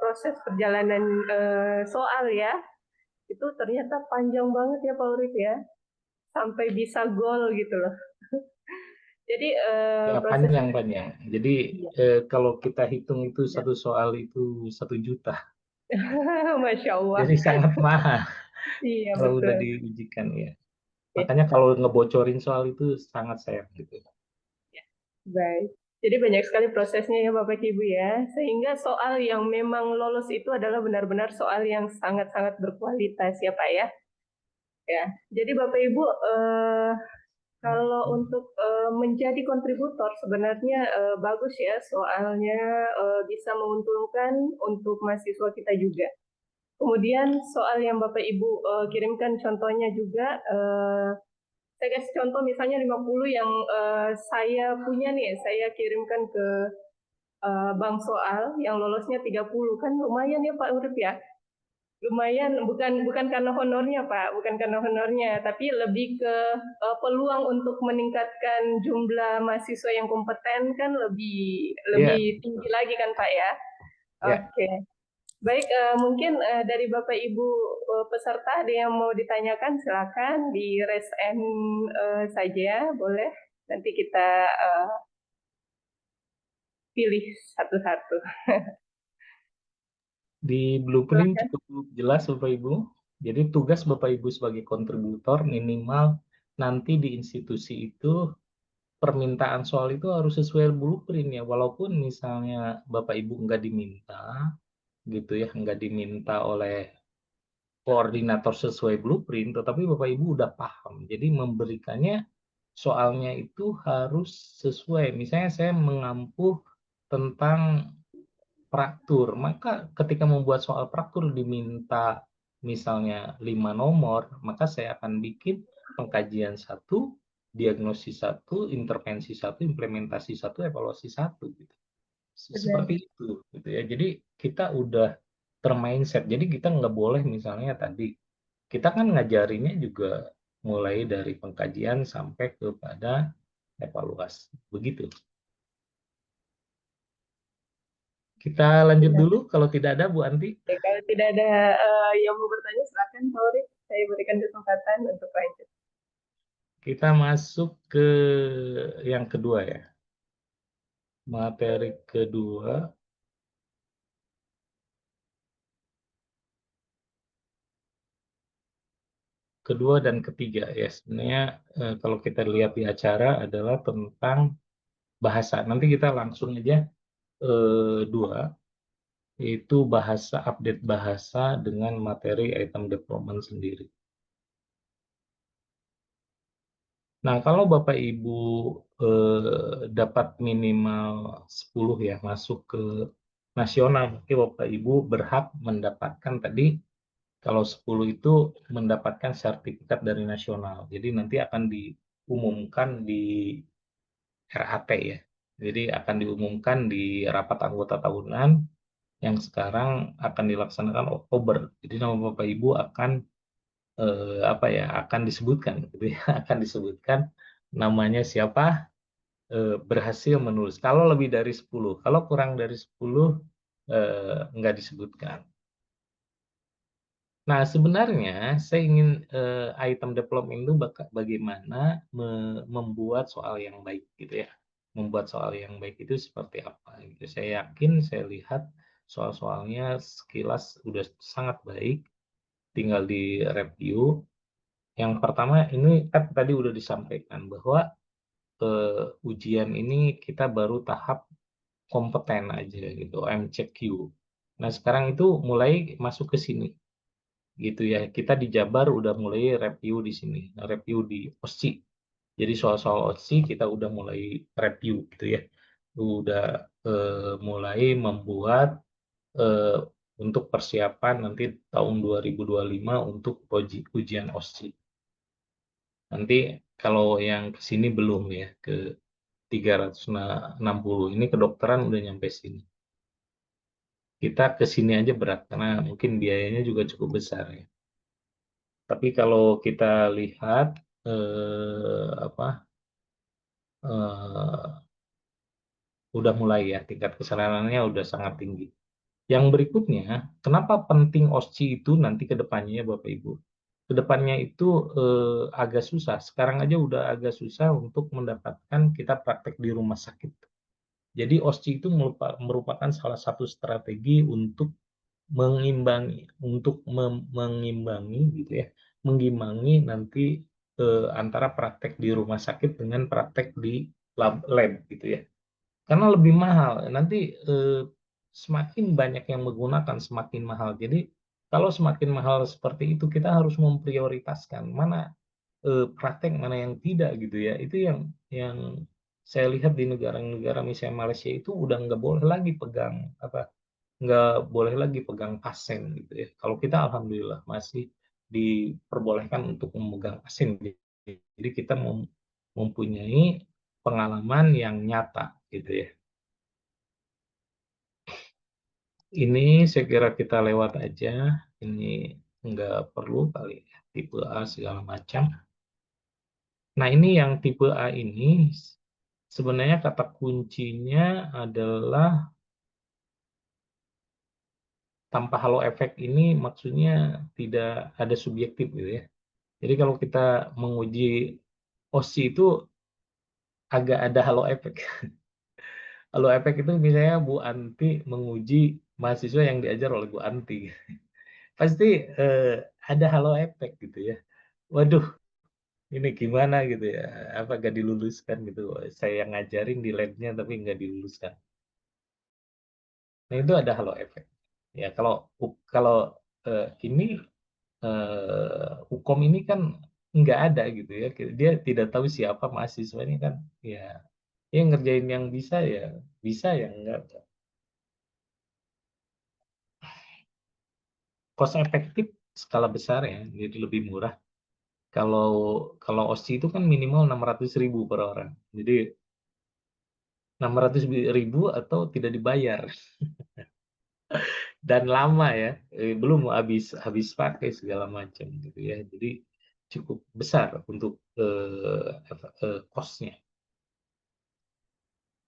proses perjalanan soal ya. Itu ternyata panjang banget ya Pak Urip ya. Sampai bisa gol gitu loh. Jadi Ya, proses panjang-panjang. Jadi iya. kalau kita hitung itu Ya. satu soal itu 1 juta. Masya Allah. Jadi sangat mahal Iya kalau udah betul. diujikan ya. Ya, Makanya kalau ngebocorin soal itu sangat sayang gitu. ya. Baik. Jadi banyak sekali prosesnya ya Bapak Ibu ya. Sehingga soal yang memang lolos itu adalah benar-benar soal yang sangat-sangat berkualitas ya Pak ya. Ya. Jadi Bapak Ibu kalau untuk menjadi kontributor sebenarnya bagus ya soalnya bisa menguntungkan untuk mahasiswa kita juga. Kemudian soal yang Bapak Ibu kirimkan contohnya juga, saya kasih contoh misalnya 50 yang saya punya nih, saya kirimkan ke bank soal yang lolosnya 30, kan lumayan ya Pak Urip ya. lumayan, bukan karena honornya Pak, bukan karena honornya, tapi lebih ke peluang untuk meningkatkan jumlah mahasiswa yang kompeten kan lebih Iya, lebih tinggi lagi kan Pak ya. ya. Oke. Baik, mungkin dari Bapak Ibu peserta ada yang mau ditanyakan, silakan di raise hand saja, boleh. Nanti kita pilih satu-satu. Di blueprint Silakan. cukup jelas Bapak Ibu. Jadi tugas Bapak Ibu sebagai kontributor minimal nanti di institusi itu permintaan soal itu harus sesuai blueprint ya. Walaupun misalnya Bapak Ibu nggak diminta gitu ya, nggak diminta oleh koordinator sesuai blueprint, tetapi Bapak Ibu udah paham. Jadi memberikannya soalnya itu harus sesuai. Misalnya saya mengampu tentang praktur, maka ketika membuat soal praktur diminta misalnya 5 nomor, maka saya akan bikin pengkajian satu, diagnosis satu, intervensi satu, implementasi satu, evaluasi satu, gitu. Benar. Seperti itu, gitu ya. Jadi kita udah termindset. Jadi kita nggak boleh misalnya tadi kita kan ngajarinnya juga mulai dari pengkajian sampai kepada evaluasi, begitu. Kita lanjut Benar. dulu kalau tidak ada Bu Anti. Ya, kalau tidak ada yang mau bertanya, silakan Pak Urip. Saya berikan kesempatan untuk lanjut. Kita masuk ke yang kedua ya. Materi kedua, kedua dan ketiga ya. Sebenarnya kalau kita lihat di acara adalah tentang bahasa. Nanti kita langsung aja dua, yaitu bahasa, update bahasa dengan materi item development sendiri. Nah, kalau Bapak Ibu dapat minimal 10 ya masuk ke nasional, mungkin Bapak Ibu berhak mendapatkan tadi kalau 10 itu mendapatkan sertifikat dari nasional. Jadi nanti akan diumumkan di RAT ya. Jadi akan diumumkan di rapat anggota tahunan yang sekarang akan dilaksanakan Oktober. Jadi nama Bapak Ibu akan apa ya, akan disebutkan gitu ya, akan disebutkan namanya siapa, berhasil menulis. Kalau lebih dari 10, kalau kurang dari 10 nggak disebutkan. Nah, sebenarnya saya ingin item development itu bagaimana membuat soal yang baik gitu ya. Membuat soal yang baik itu seperti apa gitu. Saya yakin, saya lihat soal-soalnya sekilas udah sangat baik, tinggal di-review. Yang pertama ini kan tadi udah disampaikan bahwa ujian ini kita baru tahap kompeten aja gitu, MCQ. Nah, sekarang itu mulai masuk ke sini gitu ya. Kita di Jabar udah mulai review di sini, review di OSCI. Jadi soal-soal OSCI kita udah mulai review gitu ya. Udah mulai membuat eh, untuk persiapan nanti tahun 2025 untuk ujian OSCI. Nanti kalau yang ke sini belum ya, ke 360. Ini kedokteran udah nyampe sini. Kita ke sini aja berat karena mungkin biayanya juga cukup besar ya. Tapi kalau kita lihat apa eh, udah mulai ya tingkat kesadarannya udah sangat tinggi. Yang berikutnya, kenapa penting OSCE itu nanti ke depannya ya Bapak Ibu? Ke depannya itu agak susah. Sekarang aja udah agak susah untuk mendapatkan kita praktek di rumah sakit. Jadi OSCE itu merupakan salah satu strategi untuk mengimbangi gitu ya, mengimbangi nanti antara praktek di rumah sakit dengan praktek di lab gitu ya. Karena lebih mahal. Nanti semakin banyak yang menggunakan semakin mahal. Jadi kalau semakin mahal seperti itu kita harus memprioritaskan mana praktek mana yang tidak gitu ya. Itu yang saya lihat di negara-negara misalnya Malaysia itu udah nggak boleh lagi pegang apa, nggak boleh lagi pegang pasien gitu ya. Kalau kita alhamdulillah masih diperbolehkan untuk memegang pasien. Jadi kita mempunyai pengalaman yang nyata gitu ya. Ini saya kira kita lewat aja ini nggak perlu kali ya, tipe A segala macam. Nah, ini yang tipe A ini sebenarnya kata kuncinya adalah tanpa halo efek ini maksudnya tidak ada subjektif gitu ya. Jadi kalau kita menguji OSI itu agak ada halo efek. Halo efek itu misalnya Bu Anti menguji mahasiswa yang diajar oleh Bu Anti. Pasti ada halo efek gitu ya. Waduh, ini gimana gitu ya, apa nggak diluluskan gitu. Saya yang ngajarin di labnya tapi nggak diluluskan. Nah, itu ada halo efek. Ya, kalau ini Hukum ini kan nggak ada gitu ya. Dia tidak tahu siapa mahasiswa ini kan. Ya, ya ngerjain yang bisa ya enggak. Cost efektif skala besar ya, jadi lebih murah. Kalau kalau OSCE itu kan minimal 600.000 per orang. Jadi 600.000 atau tidak dibayar dan lama ya, belum habis habis pakai segala macam gitu ya. Jadi cukup besar untuk cost-nya.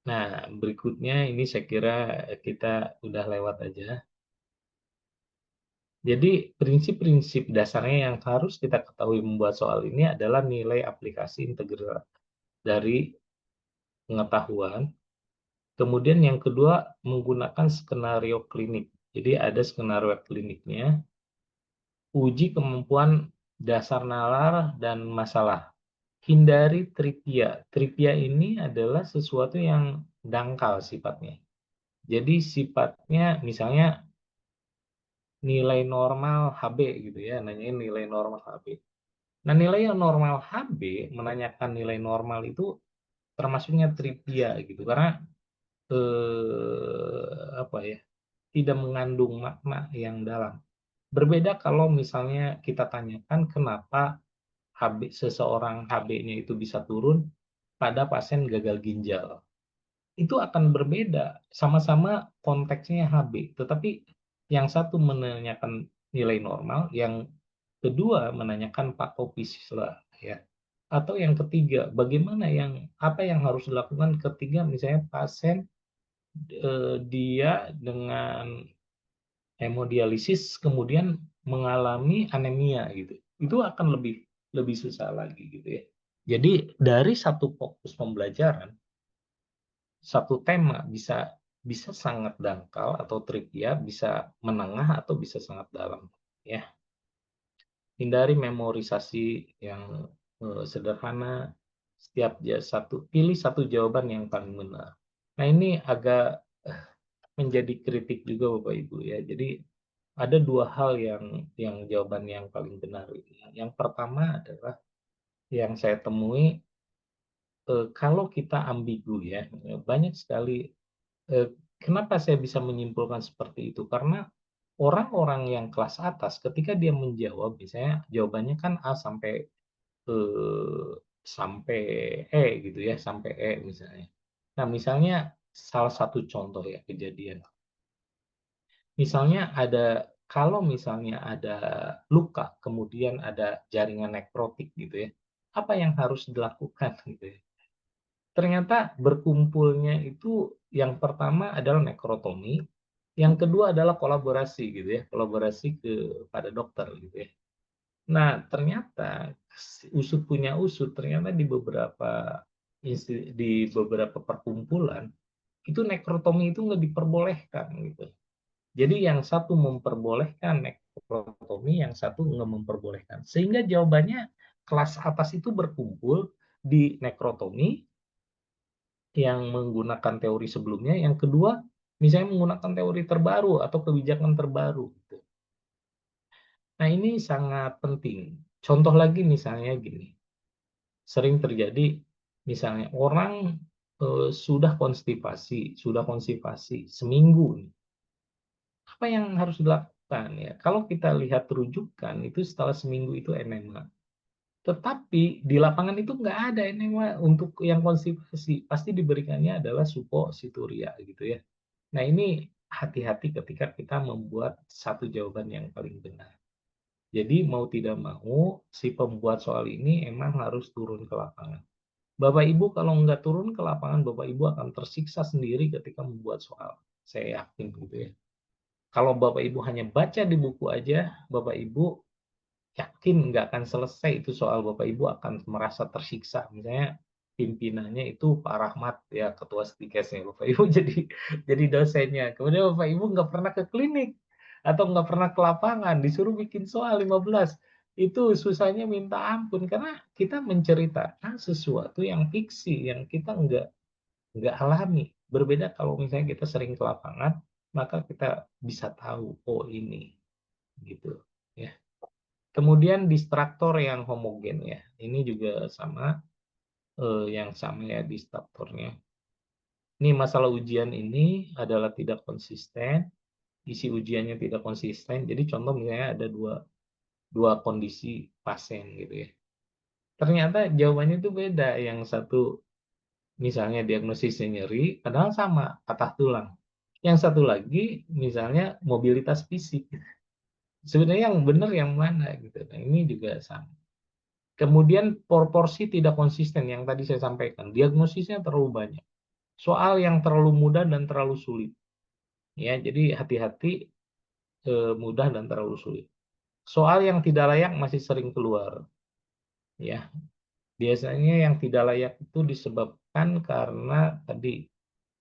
Nah, berikutnya ini saya kira kita udah lewat aja. Jadi prinsip-prinsip dasarnya yang harus kita ketahui membuat soal ini adalah nilai aplikasi integral dari pengetahuan. Kemudian yang kedua menggunakan skenario klinik. Jadi ada skenario kliniknya, uji kemampuan dasar nalar dan masalah. Hindari trivia. Trivia ini adalah sesuatu yang dangkal sifatnya. Jadi sifatnya misalnya nilai normal HB gitu ya, nanyain nilai normal HB. Nah, nilai normal HB menanyakan nilai normal itu termasuknya trivia gitu karena apa ya, tidak mengandung makna yang dalam. Berbeda kalau misalnya kita tanyakan kenapa seseorang HB-nya itu bisa turun pada pasien gagal ginjal. Itu akan berbeda, sama-sama konteksnya HB, tetapi yang satu menanyakan nilai normal, yang kedua menanyakan patofisika ya. Atau yang ketiga, apa yang harus dilakukan ketika misalnya pasien dia dengan hemodialisis kemudian mengalami anemia gitu. Itu akan lebih lebih susah lagi gitu ya. Jadi dari satu fokus pembelajaran satu tema bisa bisa sangat dangkal atau trivia, bisa menengah atau bisa sangat dalam ya. Hindari memorisasi yang sederhana. Pilih satu jawaban yang paling benar. Nah, ini agak menjadi kritik juga Bapak Ibu ya. Jadi ada dua hal yang jawaban yang paling benar ini. Yang pertama adalah yang saya temui kalau kita ambigu ya, banyak sekali. Kenapa saya bisa menyimpulkan seperti itu? Karena orang-orang yang kelas atas ketika dia menjawab, misalnya jawabannya kan A eh, sampai E gitu ya, sampai E misalnya. Nah, misalnya salah satu contoh ya kejadian. Misalnya kalau misalnya ada luka, kemudian ada jaringan nekrotik gitu ya, apa yang harus dilakukan gitu ya? Ternyata berkumpulnya itu yang pertama adalah nekrotomi, yang kedua adalah kolaborasi gitu ya, kolaborasi kepada dokter gitu ya. Nah, ternyata usut punya usut, ternyata di beberapa perkumpulan itu nekrotomi itu nggak diperbolehkan gitu. Jadi yang satu memperbolehkan nekrotomi, yang satu nggak memperbolehkan. Sehingga jawabannya kelas atas itu berkumpul di nekrotomi, yang menggunakan teori sebelumnya, yang kedua misalnya menggunakan teori terbaru atau kebijakan terbaru gitu. Nah, ini sangat penting. Contoh lagi misalnya gini, sering terjadi misalnya orang sudah konstipasi seminggu nih. Apa yang harus dilakukan ya? Kalau kita lihat rujukan itu setelah seminggu itu enema. Tetapi di lapangan itu nggak ada enema untuk yang konstipasi. Pasti diberikannya adalah suppositoria gitu ya. Nah, ini hati-hati ketika kita membuat satu jawaban yang paling benar. Jadi mau tidak mau, si pembuat soal ini emang harus turun ke lapangan. Bapak Ibu kalau nggak turun ke lapangan, Bapak Ibu akan tersiksa sendiri ketika membuat soal. Saya yakin gitu ya. Kalau Bapak Ibu hanya baca di buku aja, Bapak Ibu yakin nggak akan selesai itu soal, Bapak Ibu akan merasa tersiksa. Misalnya pimpinannya itu Pak Rahmat ya, ketua Stikesnya, Bapak Ibu jadi dosennya. Kemudian Bapak Ibu nggak pernah ke klinik atau nggak pernah ke lapangan, disuruh bikin soal 15. Itu susahnya minta ampun karena kita menceritakan sesuatu yang fiksi yang kita nggak alami. Berbeda kalau misalnya kita sering ke lapangan, maka kita bisa tahu, oh ini gitu ya. Kemudian distraktor yang homogen ya, ini juga sama, yang sama ya distraktornya. Ini masalah ujian ini adalah tidak konsisten, isi ujiannya tidak konsisten. Jadi contoh misalnya ada dua kondisi pasien gitu ya. Ternyata jawabannya itu beda, yang satu misalnya diagnosisnya nyeri, padahal sama, patah tulang. Yang satu lagi misalnya mobilitas fisik. Sebenarnya yang benar yang mana gitu. Nah, ini juga sama. Kemudian proporsi tidak konsisten yang tadi saya sampaikan, diagnosisnya terlalu banyak. Soal yang terlalu mudah dan terlalu sulit. Ya, jadi hati-hati mudah dan terlalu sulit. Soal yang tidak layak masih sering keluar. Ya, biasanya yang tidak layak itu disebabkan karena tadi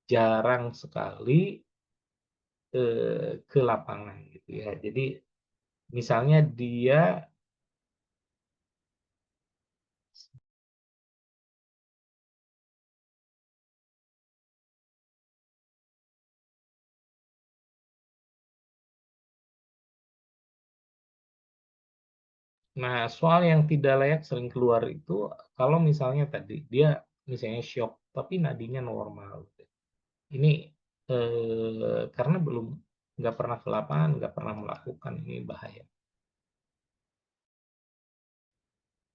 jarang sekali ke lapangan gitu ya. Jadi misalnya dia. Nah, soal yang tidak layak sering keluar itu kalau misalnya tadi dia misalnya syok, tapi nadinya normal. Ini karena belum nggak pernah ke lapangan, nggak pernah melakukan, ini bahaya.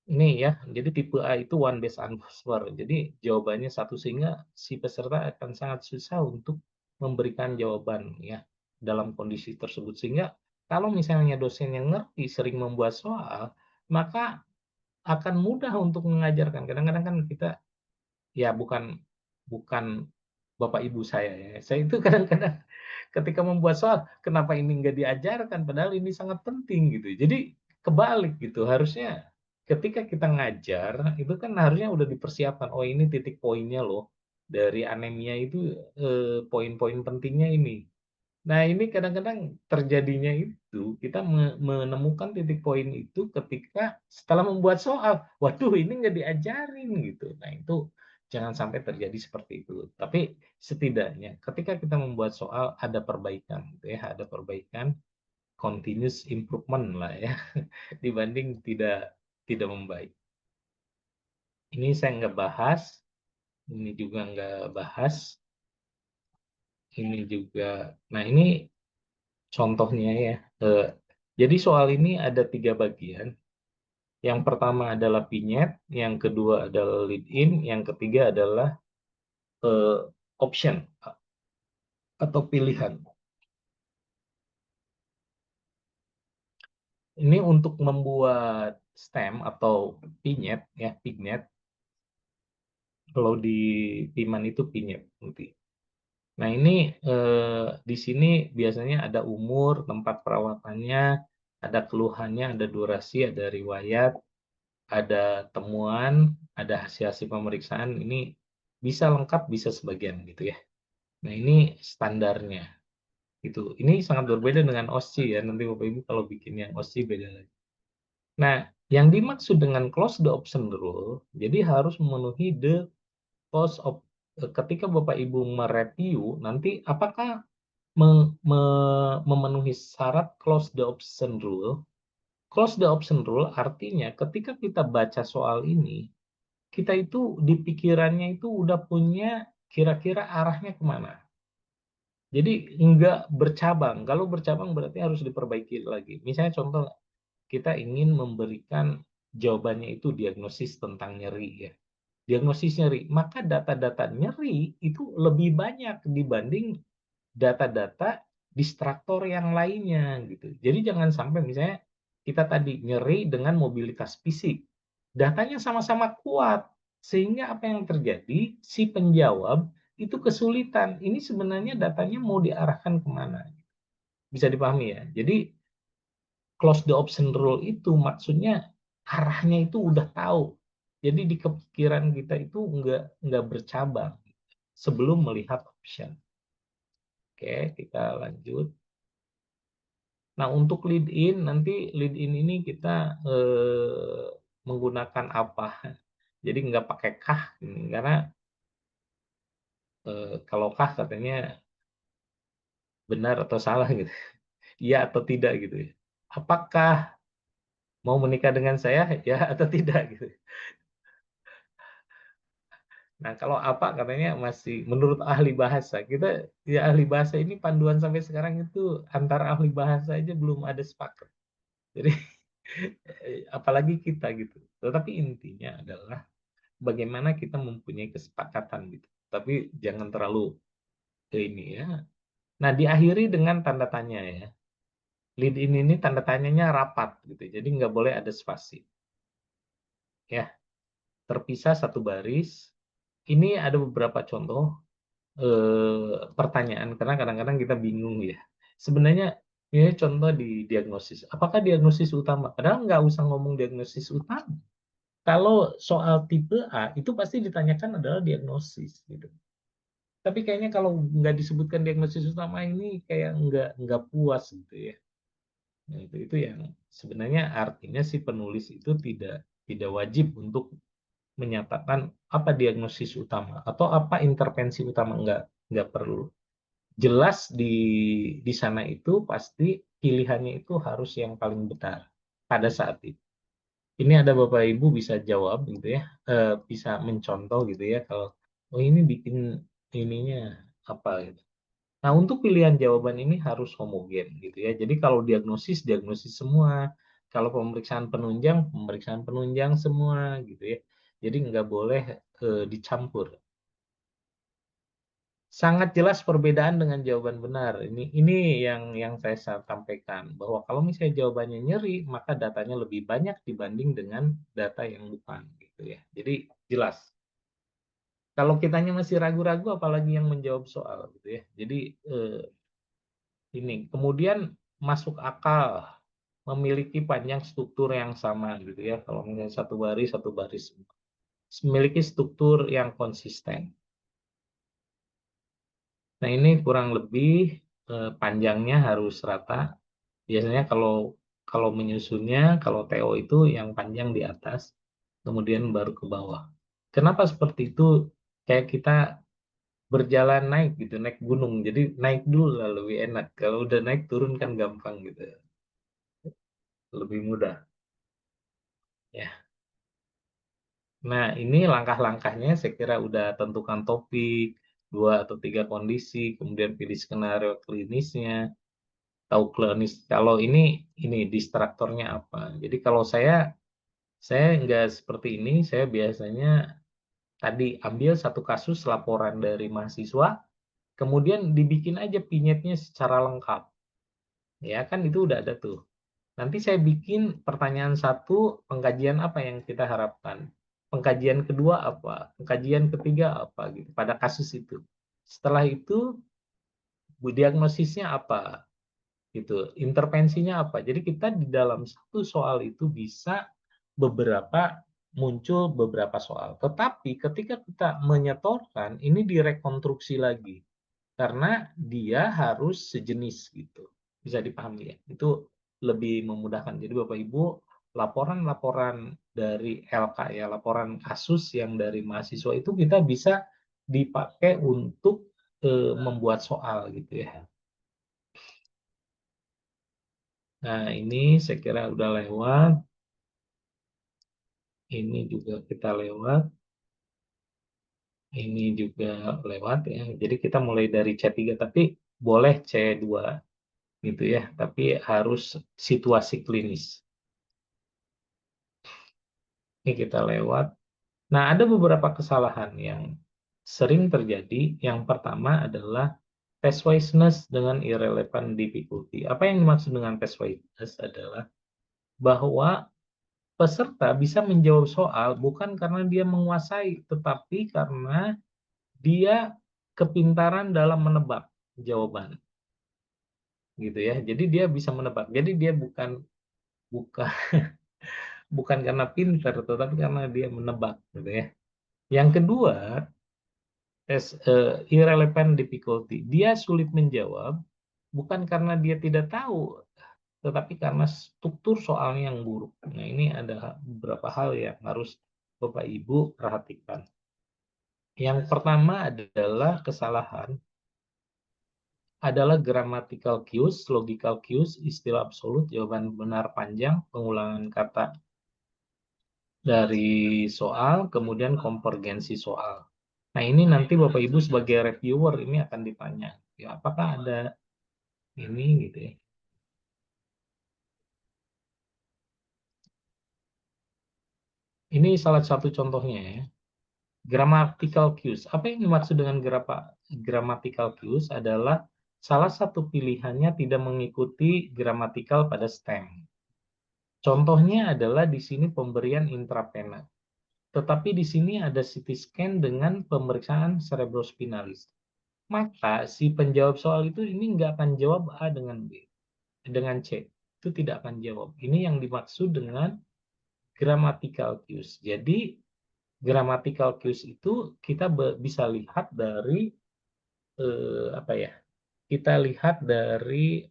Ini ya, jadi tipe A itu one best answer. Jadi jawabannya satu sehingga si peserta akan sangat susah untuk memberikan jawaban ya dalam kondisi tersebut. Sehingga kalau misalnya dosen yang ngerti sering membuat soal, maka akan mudah untuk mengajarkan. Kadang-kadang kan kita ya bukan bukan bapak ibu saya ya. Saya itu kadang-kadang ketika membuat soal, kenapa ini nggak diajarkan? Padahal ini sangat penting gitu. Jadi kebalik gitu. Harusnya ketika kita ngajar itu kan harusnya udah dipersiapkan. Oh ini titik poinnya loh. Dari anemia itu poin-poin pentingnya ini. Nah, ini kadang-kadang terjadinya itu, kita menemukan titik poin itu ketika setelah membuat soal. Waduh, ini nggak diajarin gitu. Nah, itu jangan sampai terjadi seperti itu. Tapi setidaknya ketika kita membuat soal ada perbaikan gitu ya, ada perbaikan, continuous improvement lah ya, dibanding tidak membaik. Ini saya nggak bahas, ini juga nggak bahas, ini juga. Nah, ini contohnya ya, jadi soal ini ada 3 bagian. Yang pertama adalah vignette, yang kedua adalah lead in, yang ketiga adalah option atau pilihan. Ini untuk membuat stem atau vignette ya, vignette. Kalau di Piman itu vignette nanti. Nah, ini di sini biasanya ada umur, tempat perawatannya, ada keluhannya, ada durasi, ada riwayat, ada temuan, ada hasil-hasil pemeriksaan, ini bisa lengkap, bisa sebagian gitu ya. Nah, ini standarnya gitu. Ini sangat berbeda dengan OSCE ya. Nanti Bapak Ibu kalau bikin yang OSCE beda lagi. Nah, yang dimaksud dengan close the option rule, jadi harus memenuhi the close of ketika Bapak Ibu mereview nanti apakah memenuhi syarat close the option rule. Close the option rule artinya ketika kita baca soal ini, kita itu di pikirannya itu udah punya kira-kira arahnya kemana. Jadi enggak bercabang. Kalau bercabang berarti harus diperbaiki lagi. Misalnya contoh, kita ingin memberikan jawabannya itu diagnosis tentang nyeri ya. Diagnosis nyeri, maka data-data nyeri itu lebih banyak dibanding data-data distraktor yang lainnya gitu. Jadi jangan sampai misalnya kita tadi nyeri dengan mobilitas fisik. Datanya sama-sama kuat, sehingga apa yang terjadi, si penjawab itu kesulitan. Ini sebenarnya datanya mau diarahkan kemana? Bisa dipahami ya. Jadi close the option rule itu maksudnya arahnya itu udah tahu. Jadi di kepikiran kita itu nggak bercabang sebelum melihat option. Oke, kita lanjut. Nah, untuk lead in, nanti lead in ini kita menggunakan apa? Jadi nggak pakai kah, karena kalau kah katanya benar atau salah gitu. Iya atau tidak gitu ya. Apakah mau menikah dengan saya? Ya atau tidak gitu. Nah, kalau apa katanya masih menurut ahli bahasa. Kita ya ahli bahasa ini panduan sampai sekarang itu antara ahli bahasa aja belum ada sepakat. Jadi apalagi kita gitu. Tetapi intinya adalah bagaimana kita mempunyai kesepakatan gitu. Tapi jangan terlalu ke ini ya. Nah, diakhiri dengan tanda tanya ya. Lead in ini tanda tanyanya rapat gitu. Jadi nggak boleh ada spasi. Ya, terpisah satu baris. Ini ada beberapa contoh pertanyaan karena kadang-kadang kita bingung ya. Sebenarnya ini contoh di diagnosis. Apakah diagnosis utama? Padahal nggak usah ngomong diagnosis utama. Kalau soal tipe A itu pasti ditanyakan adalah diagnosis gitu. Tapi kayaknya kalau nggak disebutkan diagnosis utama ini kayak nggak puas gitu ya. Nah, itu yang sebenarnya artinya si penulis itu tidak wajib untuk menyatakan apa diagnosis utama atau apa intervensi utama, nggak perlu. Jelas di sana itu pasti pilihannya itu harus yang paling benar pada saat itu. Ini ada Bapak Ibu bisa jawab gitu ya, bisa mencontoh gitu ya kalau oh ini bikin ininya apa gitu. Nah, untuk pilihan jawaban ini harus homogen gitu ya. Jadi kalau diagnosis diagnosis semua, kalau pemeriksaan penunjang semua gitu ya. Jadi nggak boleh dicampur. Sangat jelas perbedaan dengan jawaban benar. Ini yang saya sampaikan bahwa kalau misalnya jawabannya nyeri, maka datanya lebih banyak dibanding dengan data yang bukan gitu ya. Jadi jelas. Kalau kitanya masih ragu-ragu, apalagi yang menjawab soal gitu ya. Jadi ini kemudian masuk akal memiliki panjang struktur yang sama gitu ya. Kalau misalnya satu baris memiliki struktur yang konsisten. Nah, ini kurang lebih panjangnya harus rata. Biasanya kalau kalau menyusunnya, kalau TO itu yang panjang di atas, kemudian baru ke bawah. Kenapa seperti itu? Kayak kita berjalan naik gitu, naik gunung. Jadi naik dulu lah lebih enak. Kalau udah naik turun kan gampang gitu, lebih mudah. Ya. Nah, ini langkah-langkahnya saya kira udah tentukan topik, 2 atau 3 kondisi, kemudian pilih skenario klinisnya, tahu klinis. Kalau ini distraktornya apa. Jadi kalau saya nggak seperti ini, saya biasanya tadi ambil satu kasus laporan dari mahasiswa, kemudian dibikin aja pinyetnya secara lengkap. Ya kan itu udah ada tuh. Nanti saya bikin pertanyaan satu, pengkajian apa yang kita harapkan. Pengkajian kedua apa, pengkajian ketiga apa gitu pada kasus itu. Setelah itu diagnosisnya apa gitu, intervensinya apa. Jadi kita di dalam satu soal itu bisa muncul beberapa soal. Tetapi ketika kita menyetorkan, ini direkonstruksi lagi karena dia harus sejenis gitu. Bisa dipahami ya. Itu lebih memudahkan. Jadi Bapak Ibu, laporan-laporan dari LK ya, laporan kasus yang dari mahasiswa itu kita bisa dipakai untuk membuat soal gitu ya. Nah, ini saya kira udah lewat. Ini juga kita lewat. Ini juga lewat ya. Jadi kita mulai dari C3 tapi boleh C2 gitu ya, tapi harus situasi klinis. Ini kita lewat. Nah, ada beberapa kesalahan yang sering terjadi. Yang pertama adalah Persuasiveness dengan irrelevant difficulty. Apa yang dimaksud dengan persuasiveness adalah bahwa peserta bisa menjawab soal bukan karena dia menguasai, tetapi karena dia kepintaran dalam menebak jawaban, gitu ya. Jadi dia bisa menebak. Jadi dia bukan bukan bukan karena pintar, tetapi karena dia menebak, gitu ya. Yang kedua, irrelevant difficulty. Dia sulit menjawab bukan karena dia tidak tahu, tetapi karena struktur soalnya yang buruk. Nah, ini ada beberapa hal yang harus Bapak Ibu perhatikan. Yang pertama adalah kesalahan adalah grammatical cues, logical cues, istilah absolut, jawaban benar panjang, pengulangan kata dari soal, kemudian konvergensi soal. Nah, ini nanti Bapak Ibu sebagai reviewer ini akan ditanya, ya apakah ada ini gitu ya. Ini salah satu contohnya ya. Grammatical cues. Apa yang dimaksud dengan grammatical cues adalah salah satu pilihannya tidak mengikuti gramatikal pada stem. Contohnya adalah di sini pemberian intravena. Tetapi di sini ada CT scan dengan pemeriksaan cerebrospinalis. Maka si penjawab soal itu ini nggak akan jawab A dengan B, dengan C. Itu tidak akan jawab. Ini yang dimaksud dengan grammatical cues. Jadi grammatical cues itu kita bisa lihat dari apa ya? Kita lihat dari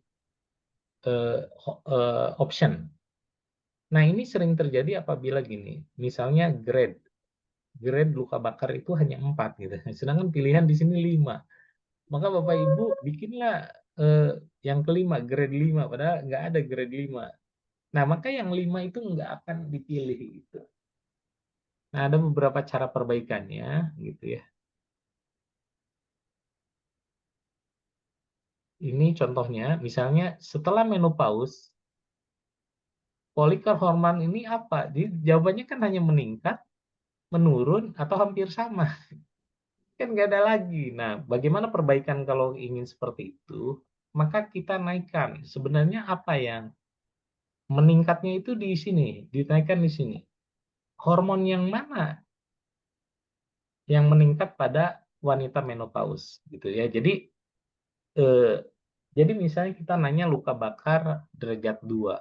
option. Nah, ini sering terjadi apabila gini, misalnya grade luka bakar itu hanya 4 gitu. Sedangkan pilihan di sini 5. Maka Bapak Ibu bikinlah yang kelima, grade 5, padahal nggak ada grade 5. Nah, maka yang 5 itu nggak akan dipilih gitu. Nah, ada beberapa cara perbaikannya gitu ya. Ini contohnya, misalnya setelah menopause, folikel hormon ini apa? Jadi jawabannya kan hanya meningkat, menurun, atau hampir sama. Kan nggak ada lagi. Nah, bagaimana perbaikan kalau ingin seperti itu? Maka kita naikkan. Sebenarnya apa yang meningkatnya itu di sini, dinaikkan di sini. Hormon yang mana yang meningkat pada wanita menopause gitu ya. Eh, jadi misalnya kita nanya luka bakar derajat 2.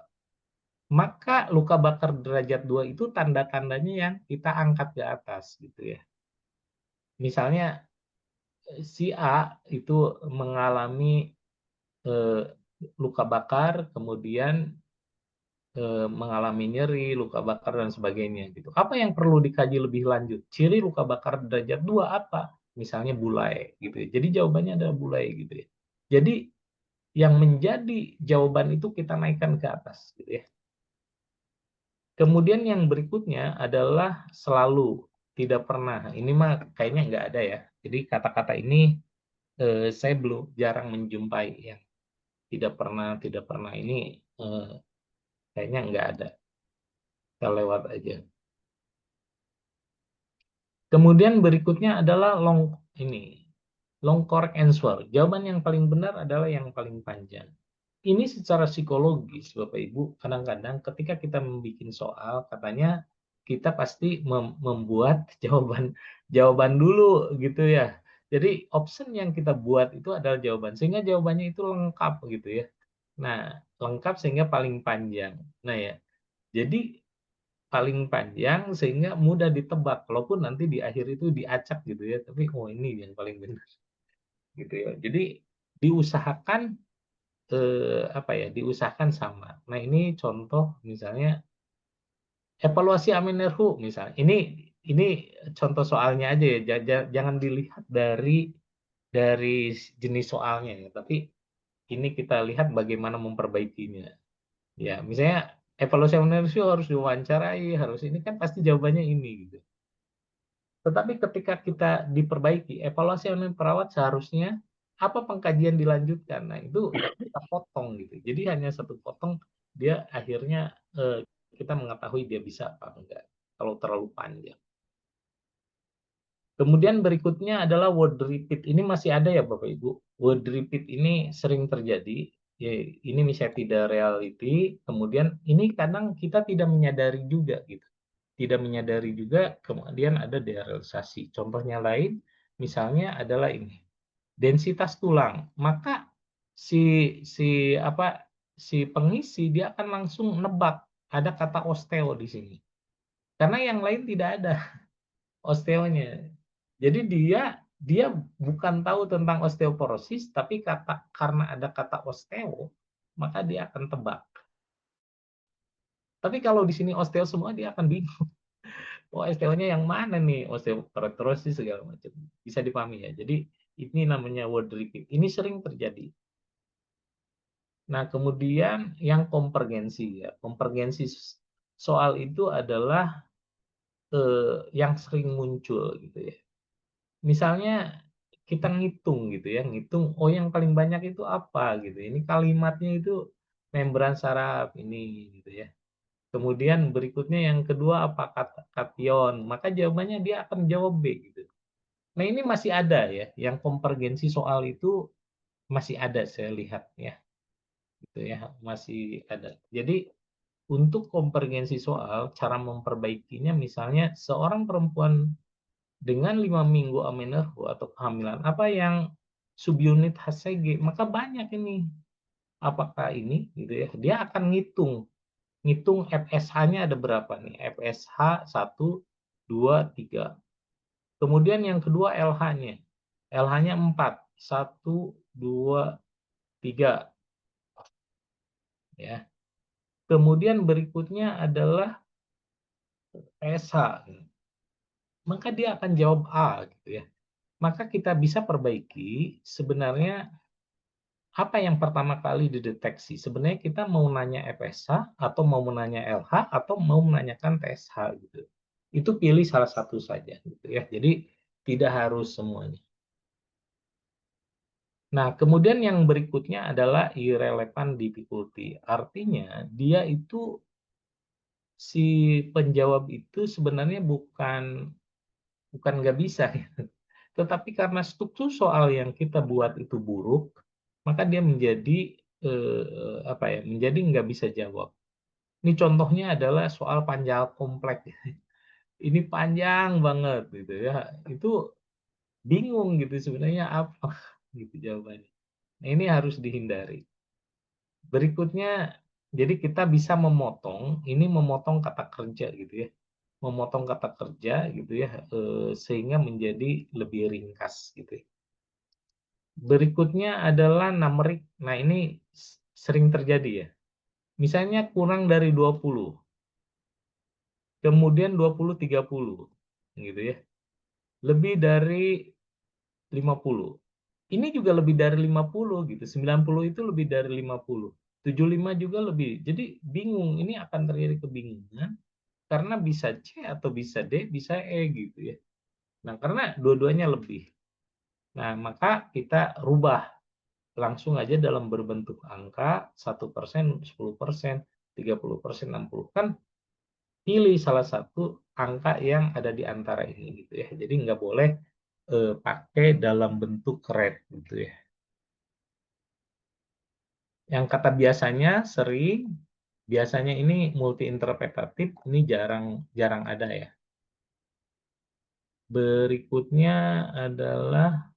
Maka luka bakar derajat 2 itu tanda-tandanya yang kita angkat ke atas gitu ya. Misalnya si A itu mengalami eh, luka bakar, kemudian mengalami nyeri, luka bakar dan sebagainya gitu. Apa yang perlu dikaji lebih lanjut? Ciri luka bakar derajat 2 apa? Misalnya bulai gitu ya. Jadi jawabannya adalah bulai gitu ya. Jadi yang menjadi jawaban itu kita naikkan ke atas gitu ya. Kemudian yang berikutnya adalah selalu, tidak pernah. Ini mah kayaknya nggak ada ya. Jadi kata-kata ini saya belum jarang menjumpai yang tidak pernah ini kayaknya nggak ada. Kita lewat aja. Kemudian berikutnya adalah long correct answer. Jawaban yang paling benar adalah yang paling panjang. Ini secara psikologis, Bapak Ibu, kadang-kadang ketika kita membuat soal, katanya kita pasti membuat jawaban dulu gitu ya. Jadi option yang kita buat itu adalah jawaban, sehingga jawabannya itu lengkap gitu ya. Nah, lengkap sehingga paling panjang. Nah ya, jadi paling panjang sehingga mudah ditebak, walaupun nanti di akhir itu diacak gitu ya, tapi oh ini yang paling benar gitu ya. Jadi diusahakan apa ya, diusahakan sama. Nah, ini contoh misalnya evaluasi Amenerhu misalnya. Ini contoh soalnya aja ya. Jangan dilihat dari jenis soalnya ya, tapi ini kita lihat bagaimana memperbaikinya. Ya, misalnya evaluasi Amenerhu harus diwawancarai, harus ini kan pasti jawabannya ini gitu. Tetapi ketika kita diperbaiki, evaluasi oleh perawat seharusnya apa pengkajian dilanjutkan. Nah, itu kita potong gitu. Jadi hanya satu potong, dia akhirnya kita mengetahui dia bisa apa enggak kalau terlalu panjang. Kemudian berikutnya adalah word repeat. Ini masih ada ya Bapak Ibu. Word repeat ini sering terjadi. Ya, ini misalnya tidak reality. Kemudian ini kadang kita tidak menyadari juga gitu. Tidak menyadari juga. Kemudian ada derealisasi. Contohnya lain, misalnya adalah ini. Densitas tulang. Maka si pengisi dia akan langsung nebak. Ada kata osteo di sini. Karena yang lain tidak ada osteonya. Jadi dia bukan tahu tentang osteoporosis, tapi karena ada kata osteo, maka dia akan tebak. Tapi kalau di sini osteo semua, dia akan bingung. Oh, osteonya yang mana nih? Osteoporosis segala macam. Bisa dipahami ya. Jadi ini namanya word repeat. Ini sering terjadi. Nah, kemudian yang konvergensi ya. Konvergensi soal itu adalah yang sering muncul gitu ya. Misalnya kita ngitung gitu ya, ngitung, oh yang paling banyak itu apa gitu. Ini kalimatnya itu membran saraf ini gitu ya. Kemudian berikutnya yang kedua apa kation, maka jawabannya dia akan jawab B gitu. Nah ini masih ada ya, yang konvergensi soal itu masih ada saya lihat ya, gitu ya, masih ada. Jadi untuk konvergensi soal, cara memperbaikinya misalnya seorang perempuan dengan 5 minggu amenorrhea atau kehamilan, apa yang subunit HCG, maka banyak ini. Apakah ini gitu ya? Dia akan ngitung FSH-nya ada berapa nih? FSH 1, 2, 3. Kemudian yang kedua LH-nya. LH-nya 4. 1, 2, 3 ya. Kemudian berikutnya adalah PSH. Maka dia akan jawab A gitu ya. Maka kita bisa perbaiki sebenarnya apa yang pertama kali dideteksi? Sebenarnya kita mau nanya FSH atau mau menanya LH atau mau menanyakan TSH gitu. Itu pilih salah satu saja gitu ya. Jadi tidak harus semuanya. Nah, kemudian yang berikutnya adalah irrelevant difficulty. Artinya dia itu si penjawab itu sebenarnya bukan nggak bisa ya. Tetapi karena struktur soal yang kita buat itu buruk, maka dia menjadi menjadi nggak bisa jawab. Ini contohnya adalah soal panjang kompleks. Ini panjang banget gitu ya. Itu bingung gitu sebenarnya apa gitu jawabannya. Nah, ini harus dihindari. Berikutnya, jadi kita bisa memotong kata kerja gitu ya. Memotong kata kerja gitu ya, sehingga menjadi lebih ringkas gitu ya. Berikutnya adalah numerik. Nah, ini sering terjadi ya. Misalnya kurang dari 20, kemudian 20, 30, gitu ya. Lebih dari 50. Ini juga lebih dari 50 gitu. 90 itu lebih dari 50. 75 juga lebih. Jadi bingung, ini akan terjadi kebingungan karena bisa C atau bisa D, bisa E gitu ya. Nah, karena dua-duanya lebih. Nah, maka kita rubah langsung aja dalam berbentuk angka 1%, 10%, 30%, 60%. Kan pilih salah satu angka yang ada di antara ini gitu ya. Jadi nggak boleh pakai dalam bentuk red gitu ya. Yang kata biasanya sering, biasanya ini multi interpretatif, ini jarang ada ya. Berikutnya adalah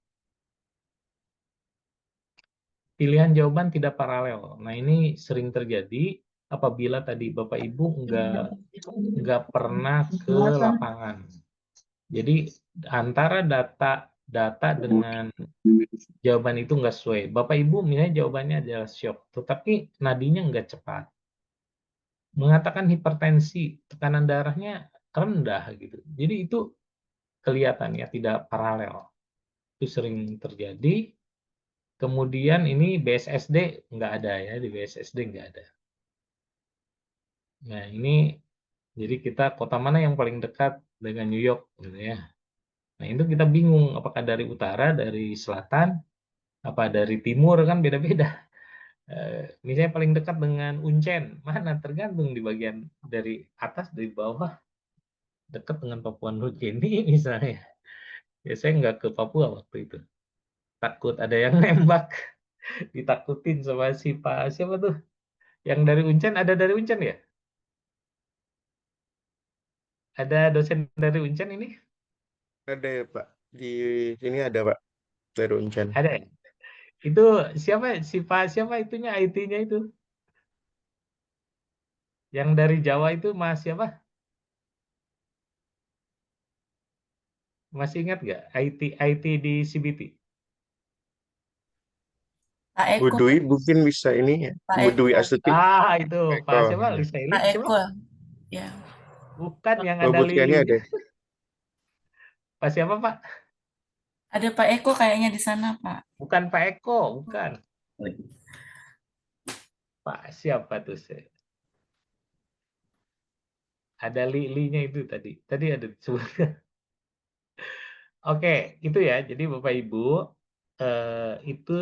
pilihan jawaban tidak paralel. Nah, ini sering terjadi apabila tadi Bapak Ibu nggak pernah ke lapangan. Jadi antara data dengan jawaban itu nggak sesuai. Bapak Ibu misalnya jawabannya adalah shock, tetapi nadinya nggak cepat. Mengatakan hipertensi, tekanan darahnya rendah gitu. Jadi itu kelihatan ya tidak paralel. Itu sering terjadi. Kemudian ini BSSD nggak ada ya, di BSSD nggak ada. Nah ini jadi kita kota mana yang paling dekat dengan New York gitu ya. Nah itu kita bingung apakah dari utara, dari selatan, apa dari timur kan beda-beda. Misalnya paling dekat dengan Uncen, mana tergantung di bagian dari atas, dari bawah, dekat dengan Papua Nugini misalnya. Ya saya nggak ke Papua waktu itu. Takut ada yang nembak. Ditakutin sama si Pak siapa tuh? Yang dari Uncen, ada dari Uncen ya? Ada dosen dari Uncen ini? Ada ya Pak, di sini ada Pak, dari Uncen. Ada ya? Itu siapa? Si Pak siapa itunya IT-nya itu? Yang dari Jawa itu Mas siapa? Masih ingat nggak? IT di CBT? Pak Bu Eko, Dwi mungkin bisa ini ya, Pak Bu Dwi Eko, Astuti. Ah, itu Pak Oh, siapa? ya. Lisa Eli Pak siapa? Eko, ya. Bukan yang Oh, ada Bu Tiani lilinya. ada. Pak siapa, Pak? Ada Pak Eko kayaknya di sana, Pak. Bukan Pak Eko, bukan. Pak siapa tuh saya? Ada lilinya itu tadi. Tadi ada disebutkan. Oke, itu ya. Jadi Bapak Ibu, itu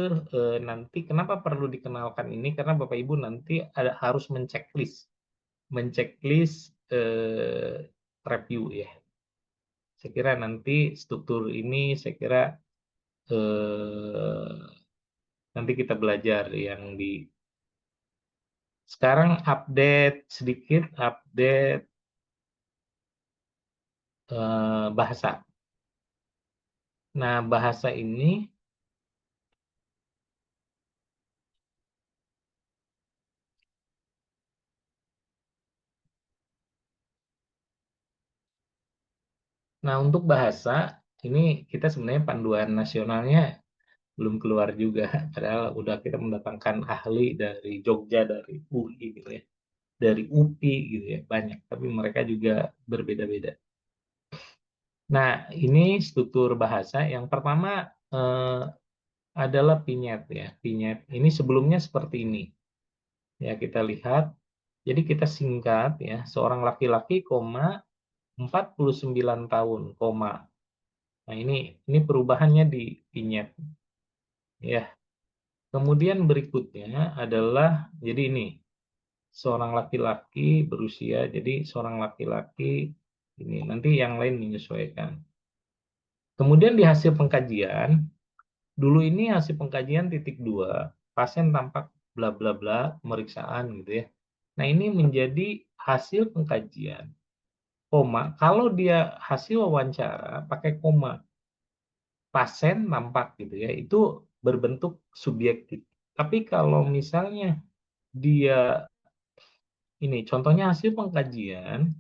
nanti kenapa perlu dikenalkan ini? Karena Bapak Ibu nanti harus menceklis review ya. Saya kira nanti struktur ini, saya kira nanti kita belajar yang di sekarang sedikit update bahasa. Nah, bahasa ini untuk bahasa ini kita sebenarnya panduan nasionalnya belum keluar juga, padahal udah kita mendatangkan ahli dari Jogja, dari UI gitu ya, dari UPI gitu ya, banyak, tapi mereka juga berbeda-beda. Nah, ini struktur bahasa. Yang pertama adalah pinyet ya. Pinyet ini sebelumnya seperti ini. Ya, kita lihat. Jadi kita singkat ya, seorang laki-laki, 49 tahun, koma. Nah, ini perubahannya di pinyet. Ya. Kemudian berikutnya adalah jadi ini seorang laki-laki berusia, jadi seorang laki-laki ini nanti yang lain menyesuaikan. Kemudian di hasil pengkajian, dulu ini hasil pengkajian titik 2, pasien tampak bla bla bla, pemeriksaan gitu ya. Nah, ini menjadi hasil pengkajian, koma, kalau dia hasil wawancara pakai koma, pasien nampak gitu ya, itu berbentuk subjektif. Tapi kalau misalnya dia ini contohnya hasil pengkajian,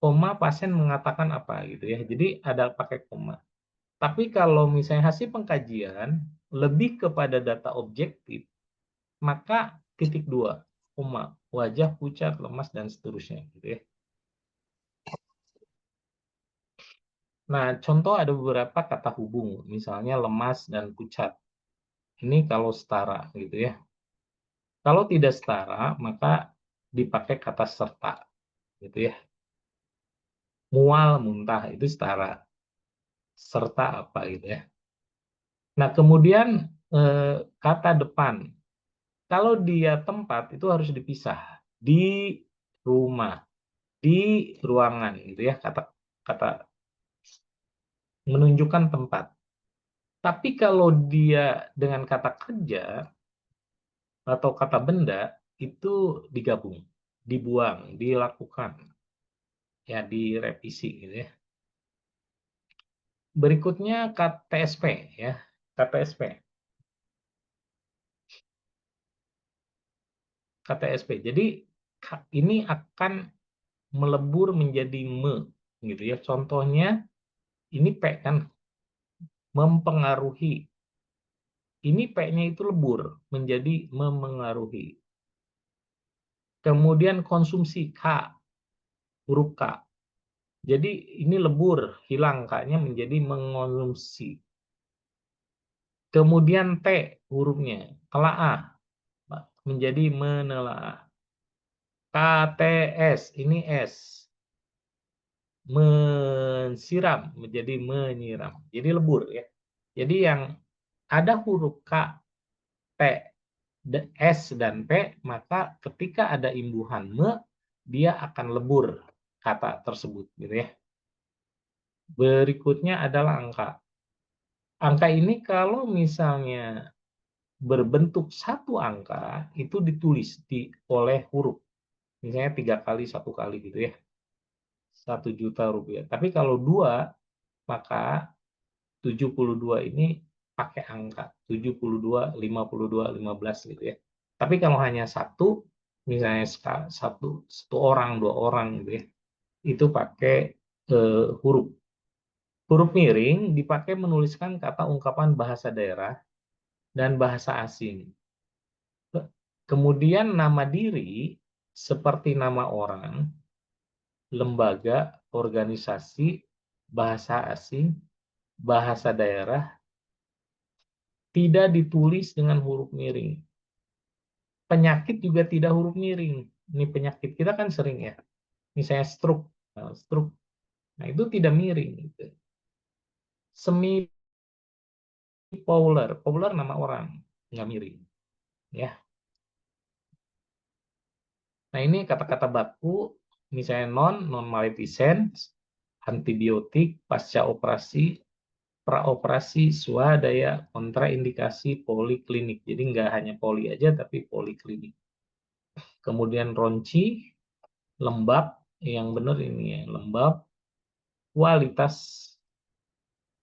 koma, pasien mengatakan apa gitu ya. Jadi ada pakai koma. Tapi kalau misalnya hasil pengkajian lebih kepada data objektif, maka titik 2, koma, wajah pucat, lemas, dan seterusnya gitu ya. Nah, contoh ada beberapa kata hubung, misalnya lemas dan pucat. Ini kalau setara gitu ya. Kalau tidak setara, maka dipakai kata serta gitu ya. Mual, muntah itu setara. Serta apa gitu ya. Nah, kemudian kata depan. Kalau dia tempat itu harus dipisah. Di rumah, di ruangan gitu ya, kata menunjukkan tempat. Tapi kalau dia dengan kata kerja atau kata benda itu digabung, dibuang, dilakukan, ya direvisi gitu ya. Berikutnya KTSP ya, KTSP. KTSP. Jadi ini akan melebur menjadi me gitu ya. Contohnya ini P kan mempengaruhi. Ini P-nya itu lebur menjadi memengaruhi. Kemudian konsumsi K, huruf K. Jadi ini lebur, hilang K-nya menjadi mengonsumsi. Kemudian T hurufnya, telaah menjadi menelaah. KTS, ini S. Mensiram menjadi menyiram. Jadi lebur ya. Jadi yang ada huruf K, T, S, dan P, maka ketika ada imbuhan me, dia akan lebur kata tersebut gitu ya. Berikutnya adalah angka. Angka ini kalau misalnya berbentuk satu angka, itu ditulis oleh huruf. Misalnya 3 kali, 1 kali gitu ya. 1 juta rupiah. Tapi kalau 2, maka 72 ini pakai angka. 72, 52, 15 gitu ya. Tapi kalau hanya satu, misalnya satu orang, 2 orang gitu ya, itu pakai huruf. Huruf miring dipakai menuliskan kata ungkapan bahasa daerah dan bahasa asing. Kemudian nama diri seperti nama orang, lembaga, organisasi, bahasa asing, bahasa daerah tidak ditulis dengan huruf miring. Penyakit juga tidak huruf miring. Ini penyakit kita kan sering ya. Misalnya stroke. Stroke. Nah, itu tidak miring gitu. Semi Pauler. Pauler nama orang, nggak miring. Ya. Nah, ini kata-kata baku, misalnya non maledicens, antibiotik, pasca operasi, praoperasi, swadaya, kontraindikasi, poliklinik. Jadi nggak hanya poli aja, tapi poliklinik. Kemudian ronci, lembab, yang benar ini ya, lembab, kualitas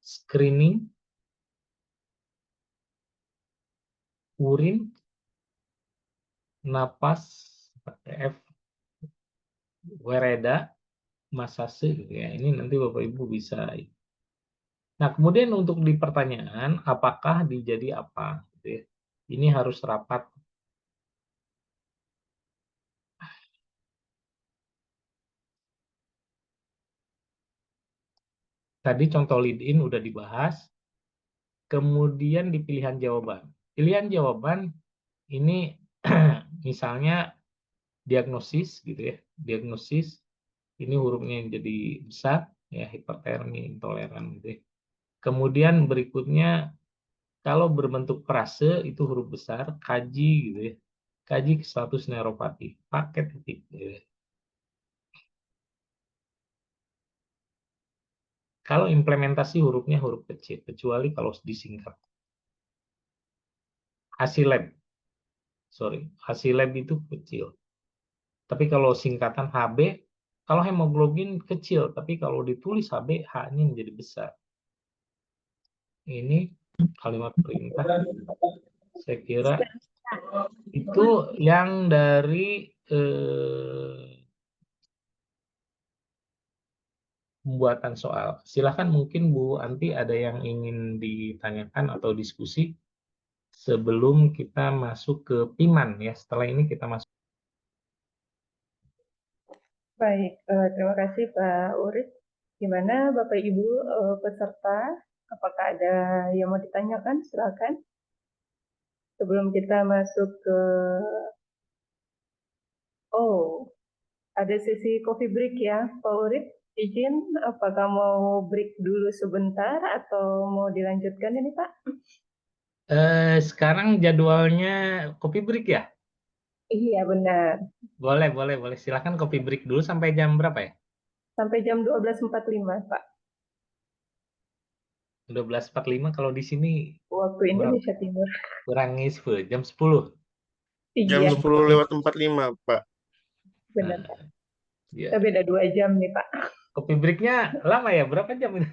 screening, urin, napas, F, wereda, masase, gitu ya. Ini nanti Bapak Ibu bisa. Nah, kemudian untuk di pertanyaan, apakah dijadi apa? Gitu ya. Ini harus rapat. Tadi contoh lead-in udah dibahas. Kemudian di pilihan jawaban. Pilihan jawaban ini misalnya diagnosis gitu ya. Diagnosis ini hurufnya yang jadi besar ya, hipertermi, intoleran gitu ya. Kemudian berikutnya kalau berbentuk frase itu huruf besar, kaji gitu ya. Kaji status neuropati, pakai titik gitu ya. Kalau implementasi hurufnya huruf kecil, kecuali kalau disingkat. Hasil lab itu kecil. Tapi kalau singkatan HB, kalau hemoglobin kecil, tapi kalau ditulis HB, H-nya menjadi besar. Ini kalimat perintah. Saya kira itu yang dari pembuatan soal. Silahkan mungkin Bu Anti ada yang ingin ditanyakan atau diskusi sebelum kita masuk ke PIMAN ya. Setelah ini kita masuk. Baik, terima kasih Pak Urip. Gimana Bapak Ibu peserta? Apakah ada yang mau ditanyakan? Silakan. Sebelum kita masuk ke ada sesi coffee break ya, Pak Urip. Izin, apakah mau break dulu sebentar atau mau dilanjutkan ini Pak? Sekarang jadwalnya kopi break ya? Iya benar. Boleh. Silahkan kopi break dulu sampai jam berapa ya? Sampai jam 12.45 Pak. 12.45 kalau di sini Waktu Indonesia Timur. kurang isfu, jam 10. Jam Iya, 10:45, Pak. benar Nah, Pak. ya. Kita beda 2 jam nih Pak. Kopi breaknya lama ya? Berapa jam itu?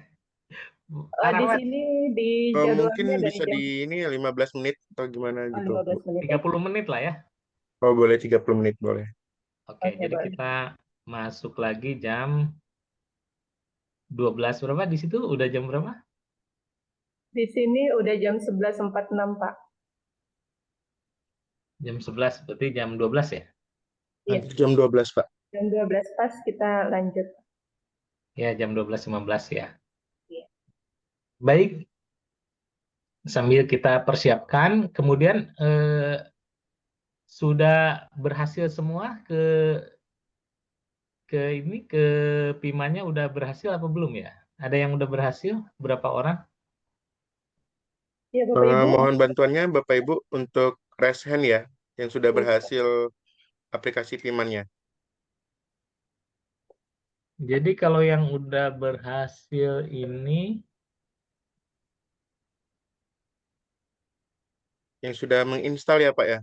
Kang Di Rahmat, sini di jadwalnya Mungkin dari bisa jam di ini ya 15 menit atau gimana gitu, 15 Bu. menit ya. 30 menit lah ya. Oh, boleh 30 menit, boleh. Oke, Oke, jadi boleh. kita masuk lagi jam 12 berapa? Di situ udah jam berapa? Di sini udah jam 11.46 Pak. Jam 11, berarti jam 12 ya? Iya, Nanti jam 12, Pak. jam 12 pas kita lanjut. Ya, jam 12.15 ya. Iya. Baik, sambil kita persiapkan, kemudian sudah berhasil semua ke Pimanya udah berhasil apa belum ya? Ada yang udah berhasil? Berapa orang? Iya, Bapak Ibu. Mohon bantuannya Bapak Ibu untuk raise hand ya, yang sudah Iya. berhasil aplikasi Pimannya. Jadi kalau yang udah berhasil ini yang sudah menginstal ya Pak ya?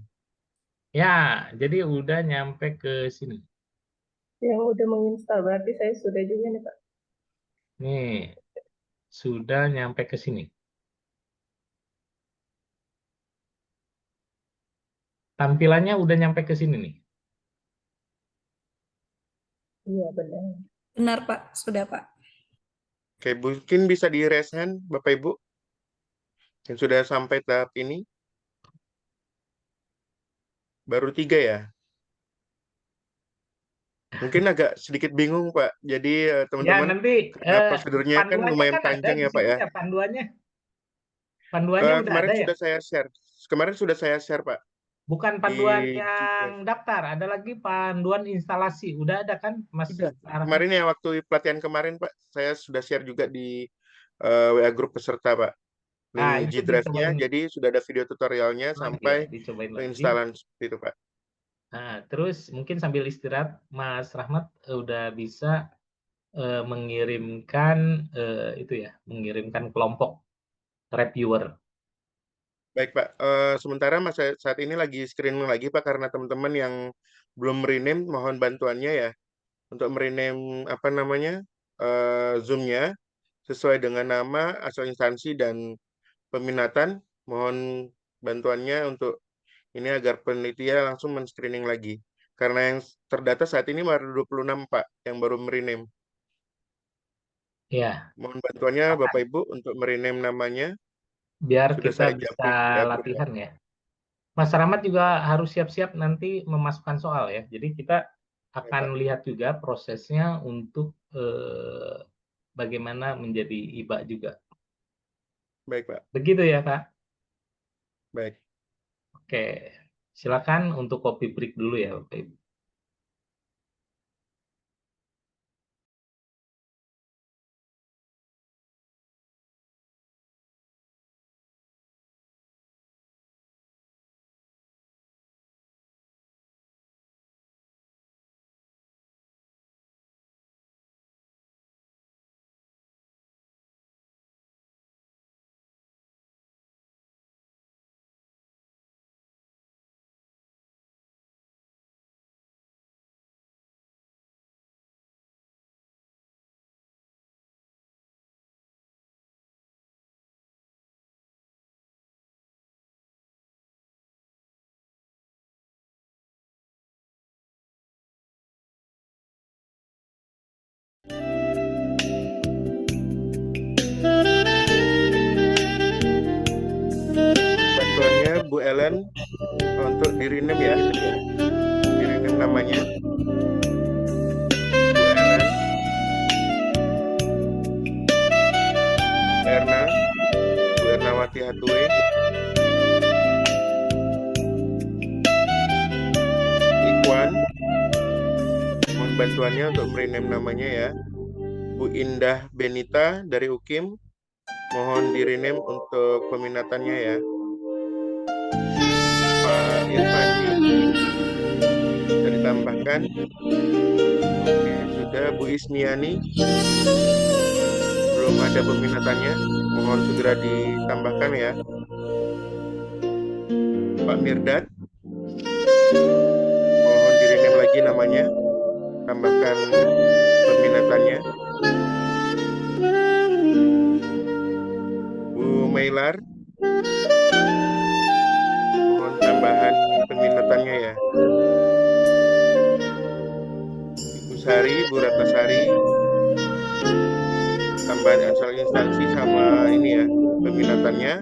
Ya, jadi udah nyampe ke sini. Yang udah menginstal, berarti saya sudah juga nih, Pak. Nih, sudah nyampe ke sini. Tampilannya udah nyampe ke sini nih. Iya, benar. Benar, Pak. Sudah, Pak. Oke, mungkin bisa di raise hand Bapak Ibu yang sudah sampai tahap ini. Baru 3 ya. Mungkin agak sedikit bingung Pak. Jadi Ya, teman-teman, nanti karena prosedurnya kan panduannya lumayan kan ada panjang di ya Pak situ ya. ya, panduannya. Panduannya udah Kemarin ada ya? sudah saya share. Kemarin sudah saya share Pak Bukan di panduan G yang Drive. daftar, ada lagi panduan instalasi. Udah ada kan, Mas Sudah. Arafat? Kemarin ya waktu pelatihan kemarin Pak, saya sudah share juga di WA grup peserta Pak. Nah, Link itu G Drive-nya, dicobain jadi sudah ada video tutorialnya lagi ya, sampai dicobain lagi. penginstalan seperti itu Pak. Nah, terus mungkin sambil istirahat, Mas Rahmat udah bisa mengirimkan itu ya, mengirimkan kelompok reviewer. Baik Pak, sementara saat ini lagi screening lagi Pak, karena teman-teman yang belum rename mohon bantuannya ya untuk merename apa namanya Zoom-nya sesuai dengan nama, asal instansi dan peminatan. Mohon bantuannya untuk ini agar penelitian langsung men-screening lagi. Karena yang terdata saat ini baru 26 Pak yang baru merename. Ya, Mohon bantuannya Bapak Ibu untuk merename namanya. biar Sudah kita saya bisa japri di WA grup, Pak. latihan ya. Mas Rahmat juga harus siap-siap nanti memasukkan soal ya. Jadi kita akan Pak. lihat juga prosesnya untuk bagaimana menjadi IBA juga. Baik Pak. Begitu ya, Pak? Baik. Oke, silakan untuk kopi break dulu ya, Bapak Ibu. Bantuannya Bu Ellen untuk di-rename ya. Di-rename namanya. Bu Ellen. Erna. Bu Ernawati Hatue. Ikhwan. Mohon bantuannya untuk merename namanya ya. Bu Indah Benita dari UKIM. Mohon di-rename untuk peminatannya ya. Pak Irfandi bisa ditambahkan. Oke, sudah. Bu Ismiani belum ada peminatannya, mohon segera ditambahkan ya. Pak Mirdad mohon di-rename lagi namanya, tambahkan peminatannya. Bu Mailar mohon tambahan peminatannya ya. Bu Sari, Bu Ratnasari tambahan asal instansi sama ini ya peminatannya.